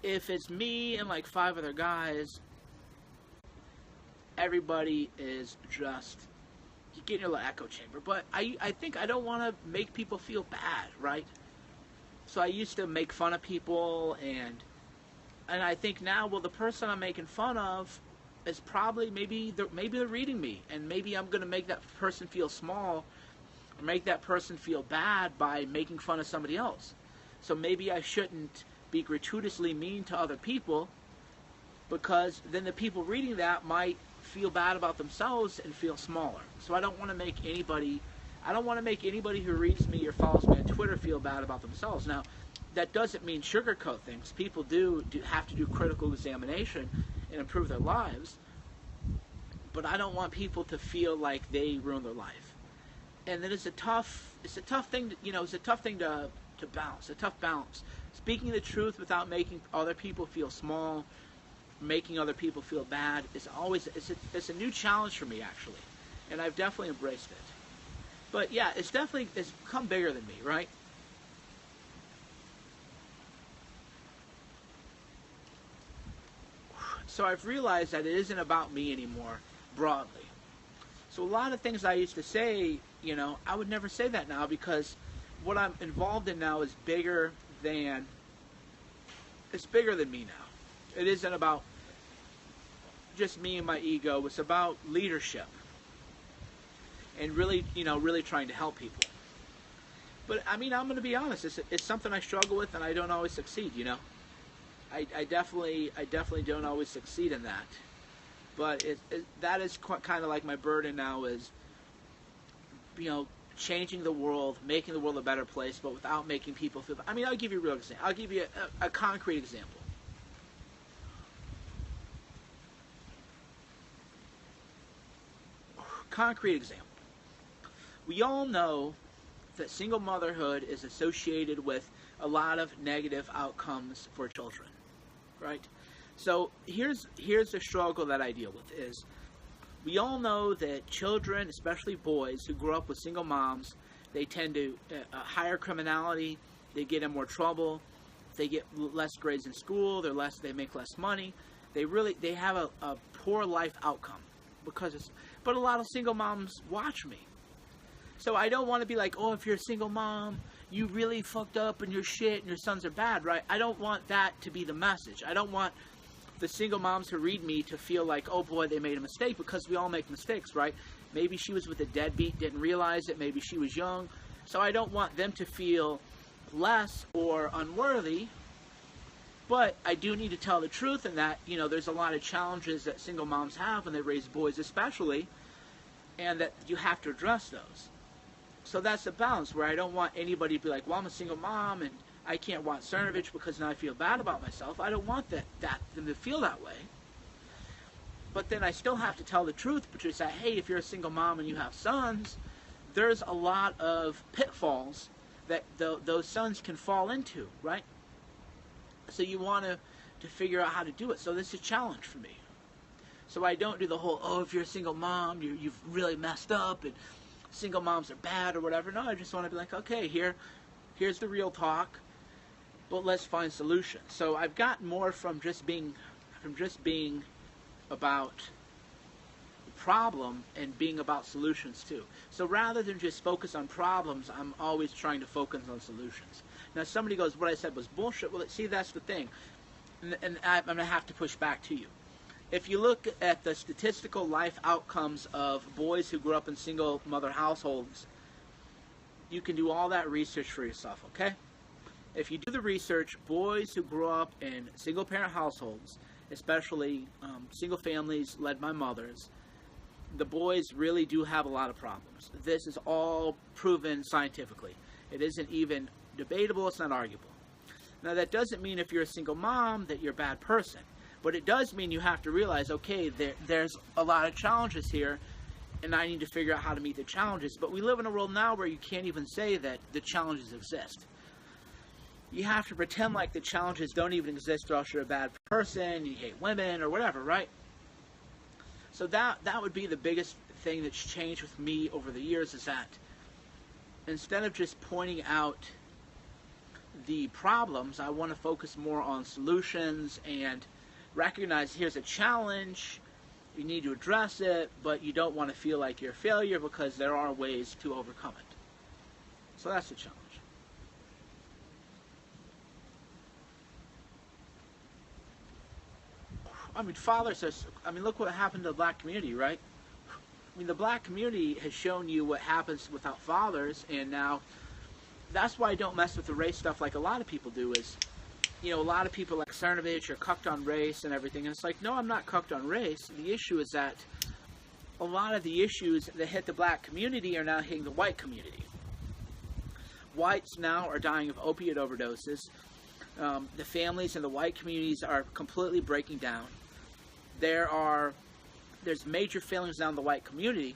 if it's me and like 5 other guys, everybody is just, you get in your little echo chamber. But I think I don't want to make people feel bad, right? So I used to make fun of people, and I think now, well, the person I'm making fun of is probably, maybe they're reading me, and maybe I'm going to make that person feel small, or make that person feel bad by making fun of somebody else. So maybe I shouldn't be gratuitously mean to other people, because then the people reading that might feel bad about themselves and feel smaller. So I don't want to make anybody who reads me or follows me on Twitter feel bad about themselves. Now, that doesn't mean sugarcoat things. People do have to do critical examination and improve their lives. But I don't want people to feel like they ruin their life. And then it's a tough thing to balance, a tough balance. Speaking the truth without making other people feel small, making other people feel bad, is always, it's a new challenge for me, actually. And I've definitely embraced it. But yeah, it's become bigger than me, right? So I've realized that it isn't about me anymore, broadly. So a lot of things I used to say, I would never say that now, because what I'm involved in now is bigger than me now. It isn't about just me and my ego. It's about leadership. And really trying to help people. But I mean, I'm going to be honest. It's something I struggle with, and I don't always succeed. I definitely don't always succeed in that. But that is kind of like my burden now, is changing the world, making the world a better place, but without making people feel. I mean, I'll give you a real example. I'll give you a concrete example. Concrete example. We all know that single motherhood is associated with a lot of negative outcomes for children, right? So here's the struggle that I deal with is, we all know that children, especially boys who grow up with single moms, they tend to higher criminality, they get in more trouble, they get less grades in school, they make less money, they have a poor life outcome but a lot of single moms watch me. So I don't want to be like, oh, if you're a single mom, you really fucked up and you're shit and your sons are bad, right? I don't want that to be the message. I don't want the single moms who read me to feel like, oh boy, they made a mistake, because we all make mistakes, right? Maybe she was with a deadbeat, didn't realize it. Maybe she was young. So I don't want them to feel less or unworthy. But I do need to tell the truth in that, there's a lot of challenges that single moms have when they raise boys especially, and that you have to address those. So that's the balance, where I don't want anybody to be like, well, I'm a single mom and I can't watch Cernovich because now I feel bad about myself. I don't want them to feel that way. But then I still have to tell the truth, which is that, hey, if you're a single mom and you have sons, there's a lot of pitfalls that those sons can fall into, right? So you want to figure out how to do it. So this is a challenge for me. So I don't do the whole, oh, if you're a single mom, you've really messed up and single moms are bad or whatever. No, I just want to be like, okay, here's the real talk, but let's find solutions. So I've gotten more from just being about the problem and being about solutions too. So rather than just focus on problems, I'm always trying to focus on solutions. Now somebody goes, what I said was bullshit. Well, see, that's the thing. And I'm going to have to push back to you. If you look at the statistical life outcomes of boys who grew up in single mother households, you can do all that research for yourself, okay? If you do the research, boys who grew up in single parent households, especially single families led by mothers, the boys really do have a lot of problems. This is all proven scientifically. It isn't even debatable, it's not arguable. Now that doesn't mean if you're a single mom that you're a bad person. But it does mean you have to realize, okay, there's a lot of challenges here, and I need to figure out how to meet the challenges. But we live in a world now where you can't even say that the challenges exist. you have to pretend like the challenges don't even exist, or else you're a bad person, you hate women, or whatever, right? So that would be the biggest thing that's changed with me over the years, is that instead of just pointing out the problems, I want to focus more on solutions and recognize here's a challenge, you need to address it, but you don't want to feel like you're a failure because there are ways to overcome it. So that's the challenge. I mean, fathers are, look what happened to the black community, right? I mean, the black community has shown you what happens without fathers, and now that's why I don't mess with the race stuff like a lot of people do. Is, a lot of people like Cernovich are cucked on race and everything, and it's like, no, I'm not cucked on race. The issue is that a lot of the issues that hit the black community are now hitting the white community. Whites now are dying of opiate overdoses. The families in the white communities are completely breaking down. There's major failings now in the white community,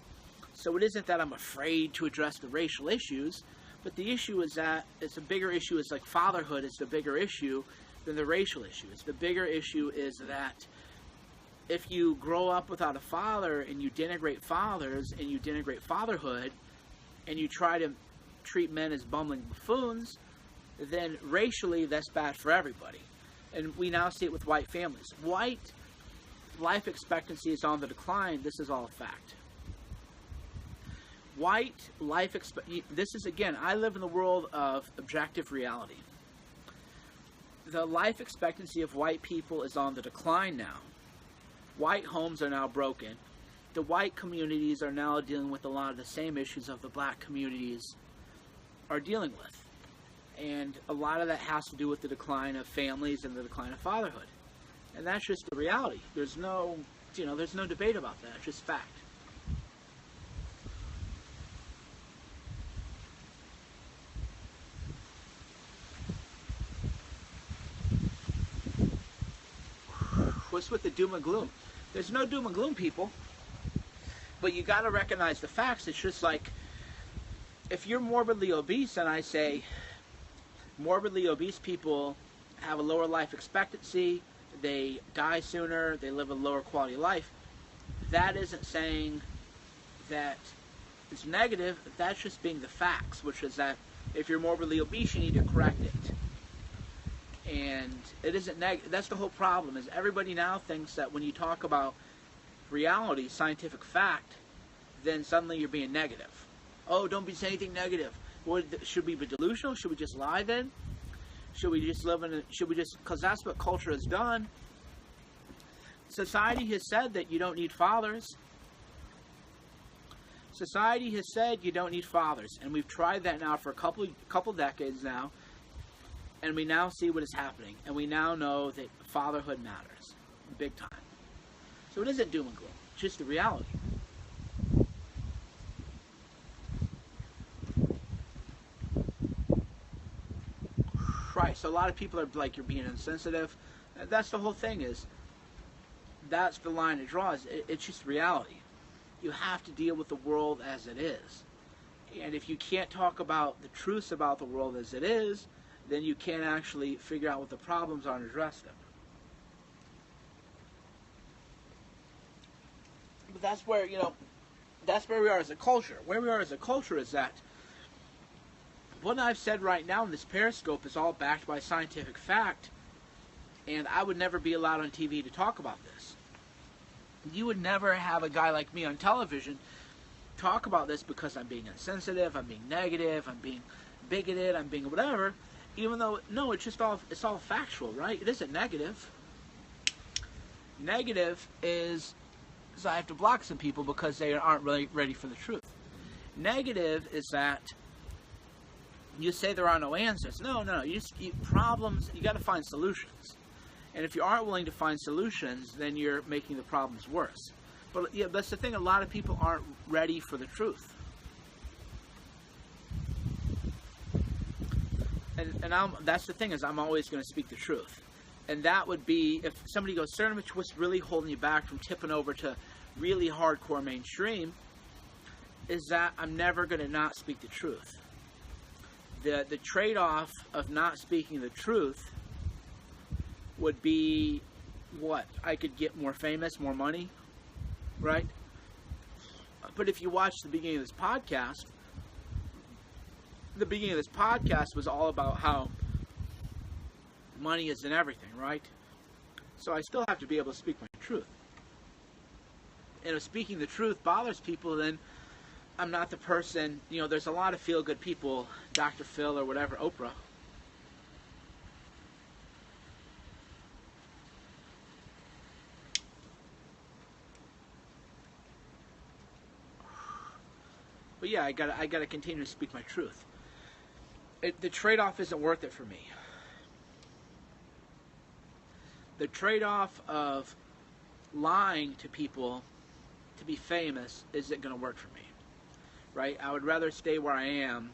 so it isn't that I'm afraid to address the racial issues, but the issue is that it's a bigger issue. It's like fatherhood is the bigger issue than the racial issues. The bigger issue is that if you grow up without a father and you denigrate fathers and you denigrate fatherhood and you try to treat men as bumbling buffoons, then racially that's bad for everybody. And we now see it with white families. White life expectancy is on the decline. This is all a fact. White life this is, again, I live in the world of objective reality. The life expectancy of white people is on the decline now. White homes are now broken. The white communities are now dealing with a lot of the same issues of the black communities are dealing with. And a lot of that has to do with the decline of families and the decline of fatherhood. And that's just the reality. There's no debate about that. It's just fact. What's with the doom and gloom? There's no doom and gloom, people. But you got to recognize the facts. It's just like, if you're morbidly obese and I say morbidly obese people have a lower life expectancy, they die sooner, they live a lower quality of life, that isn't saying that it's negative. That's just being the facts, which is that if you're morbidly obese, you need to correct it. And it isn't negative. That's the whole problem, is everybody now thinks that when you talk about reality, scientific fact, then suddenly you're being negative. Oh, don't be saying anything negative. Should we be delusional? Should we just lie then? Should we just because that's what culture has done. Society has said that you don't need fathers. Society has said you don't need fathers. And we've tried that now for a couple decades now. And we now see what is happening. And we now know that fatherhood matters. Big time. So it isn't doom and gloom. It's just the reality. Right, so a lot of people are like, you're being insensitive. That's the whole thing, is that's the line it draws. It's just reality. You have to deal with the world as it is. And if you can't talk about the truths about the world as it is, then you can't actually figure out what the problems are and address them. But that's where, that's where we are as a culture. Where we are as a culture is that what I've said right now in this Periscope is all backed by scientific fact, and I would never be allowed on TV to talk about this. You would never have a guy like me on television talk about this because I'm being insensitive, I'm being negative, I'm being bigoted, I'm being whatever, even though, no, it's all factual, right? It isn't negative. Negative is I have to block some people because they aren't really ready for the truth. Negative is that you say there are no answers. No. Problems, you got to find solutions. And if you aren't willing to find solutions, then you're making the problems worse. But yeah, that's the thing. A lot of people aren't ready for the truth. And that's the thing, is I'm always going to speak the truth. And that would be, if somebody goes, Cernovich, what's really holding you back from tipping over to really hardcore mainstream, is that I'm never going to not speak the truth. The trade-off of not speaking the truth would be what? I could get more famous, more money, right? But if you watch the beginning of this podcast, the beginning of this podcast was all about how money isn't everything, right? So I still have to be able to speak my truth. And if speaking the truth bothers people, then I'm not the person, there's a lot of feel-good people, Dr. Phil or whatever, Oprah. But yeah, I gotta continue to speak my truth. The trade-off isn't worth it for me. The trade-off of lying to people to be famous isn't going to work for me, right? I would rather stay where I am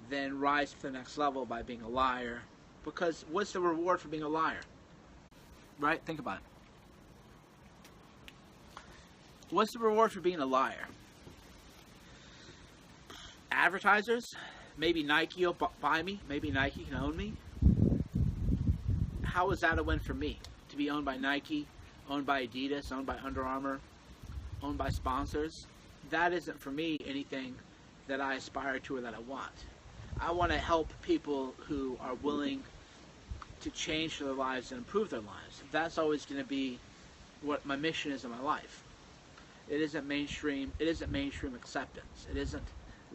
than rise to the next level by being a liar, because what's the reward for being a liar, right? Think about it. What's the reward for being a liar? Advertisers? Maybe Nike will buy me. Maybe Nike can own me. How is that a win for me? To be owned by Nike, owned by Adidas, owned by Under Armour, owned by sponsors? That isn't for me anything that I aspire to or that I want. I want to help people who are willing to change their lives and improve their lives. That's always going to be what my mission is in my life. It isn't mainstream acceptance. It isn't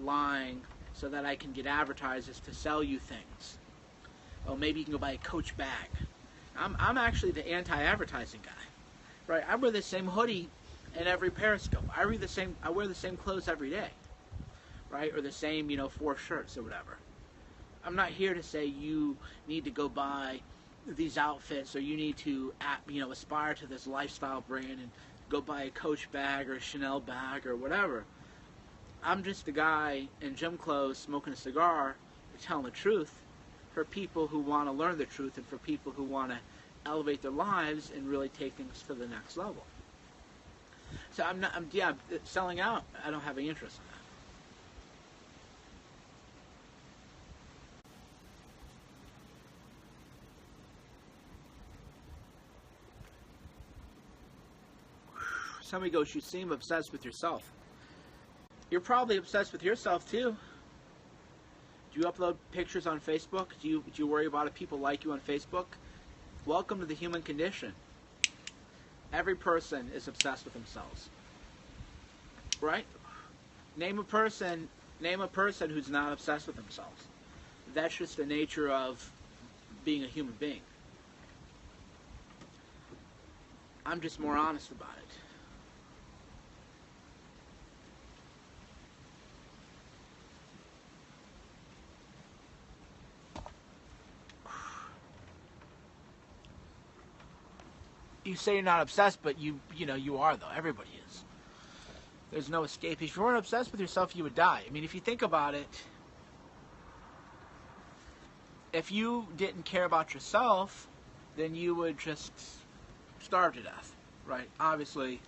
lying so that I can get advertisers to sell you things. Oh, maybe you can go buy a Coach bag. I'm actually the anti-advertising guy, right? I wear the same hoodie in every Periscope. I wear the same clothes every day, right? Or the same, 4 shirts or whatever. I'm not here to say you need to go buy these outfits or you need to, aspire to this lifestyle brand and go buy a Coach bag or a Chanel bag or whatever. I'm just a guy in gym clothes smoking a cigar telling the truth for people who want to learn the truth and for people who want to elevate their lives and really take things to the next level. So selling out, I don't have any interest in that. Somebody goes, you seem obsessed with yourself. You're probably obsessed with yourself too. Do you upload pictures on Facebook? Do you worry about if people like you on Facebook? Welcome to the human condition. Every person is obsessed with themselves. Right? Name a person who's not obsessed with themselves. That's just the nature of being a human being. I'm just more honest about it. You say you're not obsessed, but you are, though. Everybody is. There's no escape. If you weren't obsessed with yourself, you would die. I mean, if you think about it, if you didn't care about yourself, then you would just starve to death, right? Obviously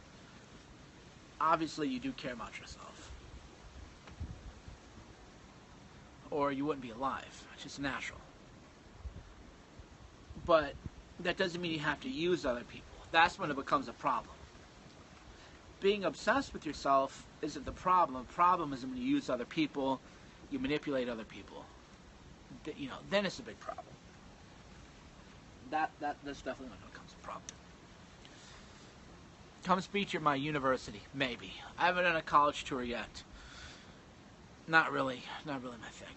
you do care about yourself. Or you wouldn't be alive. It's just natural. But that doesn't mean you have to use other people. That's when it becomes a problem. Being obsessed with yourself isn't the problem. The problem is when you use other people, you manipulate other people. Then it's a big problem. That's definitely when it becomes a problem. Come speak at my university, maybe. I haven't done a college tour yet. Not really my thing.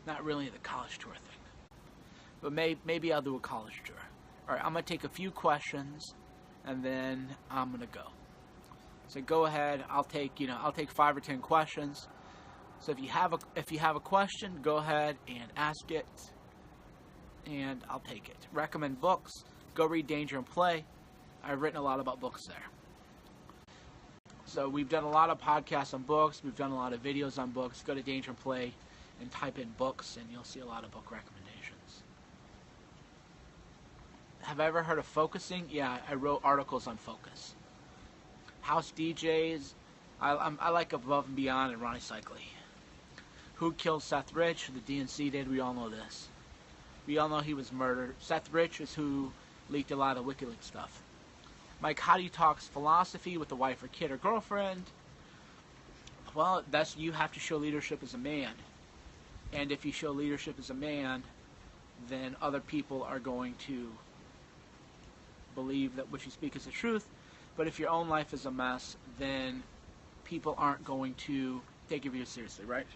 Not really the college tour thing. But maybe I'll do a college tour. All right, I'm gonna take a few questions, and then I'm gonna go. So go ahead. I'll take 5 or 10 questions. So if you have a question, go ahead and ask it, and I'll take it. Recommend books. Go read Danger and Play. I've written a lot about books there. So we've done a lot of podcasts on books. We've done a lot of videos on books. Go to Danger and Play and type in books, and you'll see a lot of book recommendations. Have I ever heard of focusing? Yeah, I wrote articles on focus. House DJs. I like Above and Beyond and Ronnie Cycli. Who killed Seth Rich? The DNC did. We all know this. We all know he was murdered. Seth Rich is who leaked a lot of WikiLeaks stuff. Mike, how do you talk philosophy with a wife or kid or girlfriend? Well, you have to show leadership as a man. And if you show leadership as a man, then other people are going to believe that what you speak is the truth. But if your own life is a mess, then people aren't going to take you seriously, right?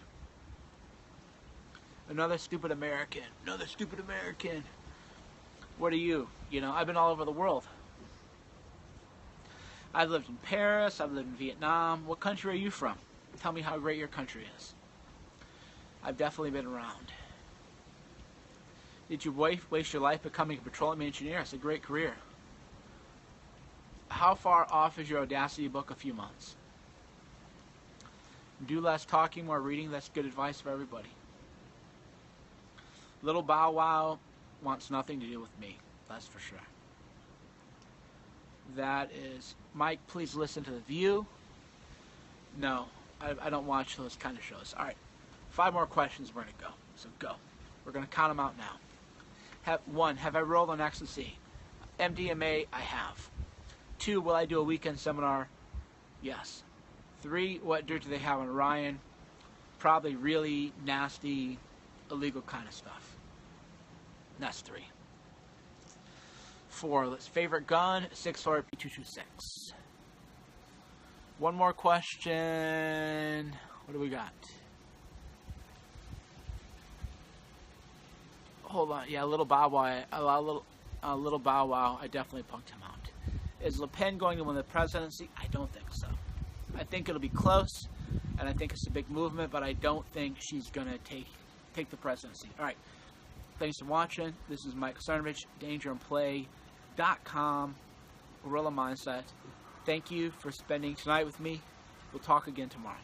Another stupid American. Another stupid American. What are you? You know, I've been all over the world. I've lived in Paris. I've lived in Vietnam. What country are you from? Tell me how great your country is. I've definitely been around. Did you waste your life becoming a petroleum engineer? It's a great career. How far off is your Audacity book? A few months. Do less talking, more reading. That's good advice for everybody. Little Bow Wow wants nothing to do with me. That's for sure. That is... Mike, please listen to The View. No, I don't watch those kind of shows. All right. 5 more questions. We're going to go. So go. We're going to count them out now. 1. Have I rolled on ecstasy? MDMA, I have. 2. Will I do a weekend seminar? Yes. 3. What dirt do they have on Ryan? Probably really nasty, illegal kind of stuff. That's 3. 4. Favorite gun? 6 or P226. 1 more question. What do we got? Hold on. Yeah, Little Bow Wow. Little Bow Wow. I definitely punked him out. Is Le Pen going to win the presidency? I don't think so. I think it'll be close, and I think it's a big movement, but I don't think she's going to take the presidency. All right. Thanks for watching. This is Mike Cernovich, DangerandPlay.com, Gorilla Mindset. Thank you for spending tonight with me. We'll talk again tomorrow.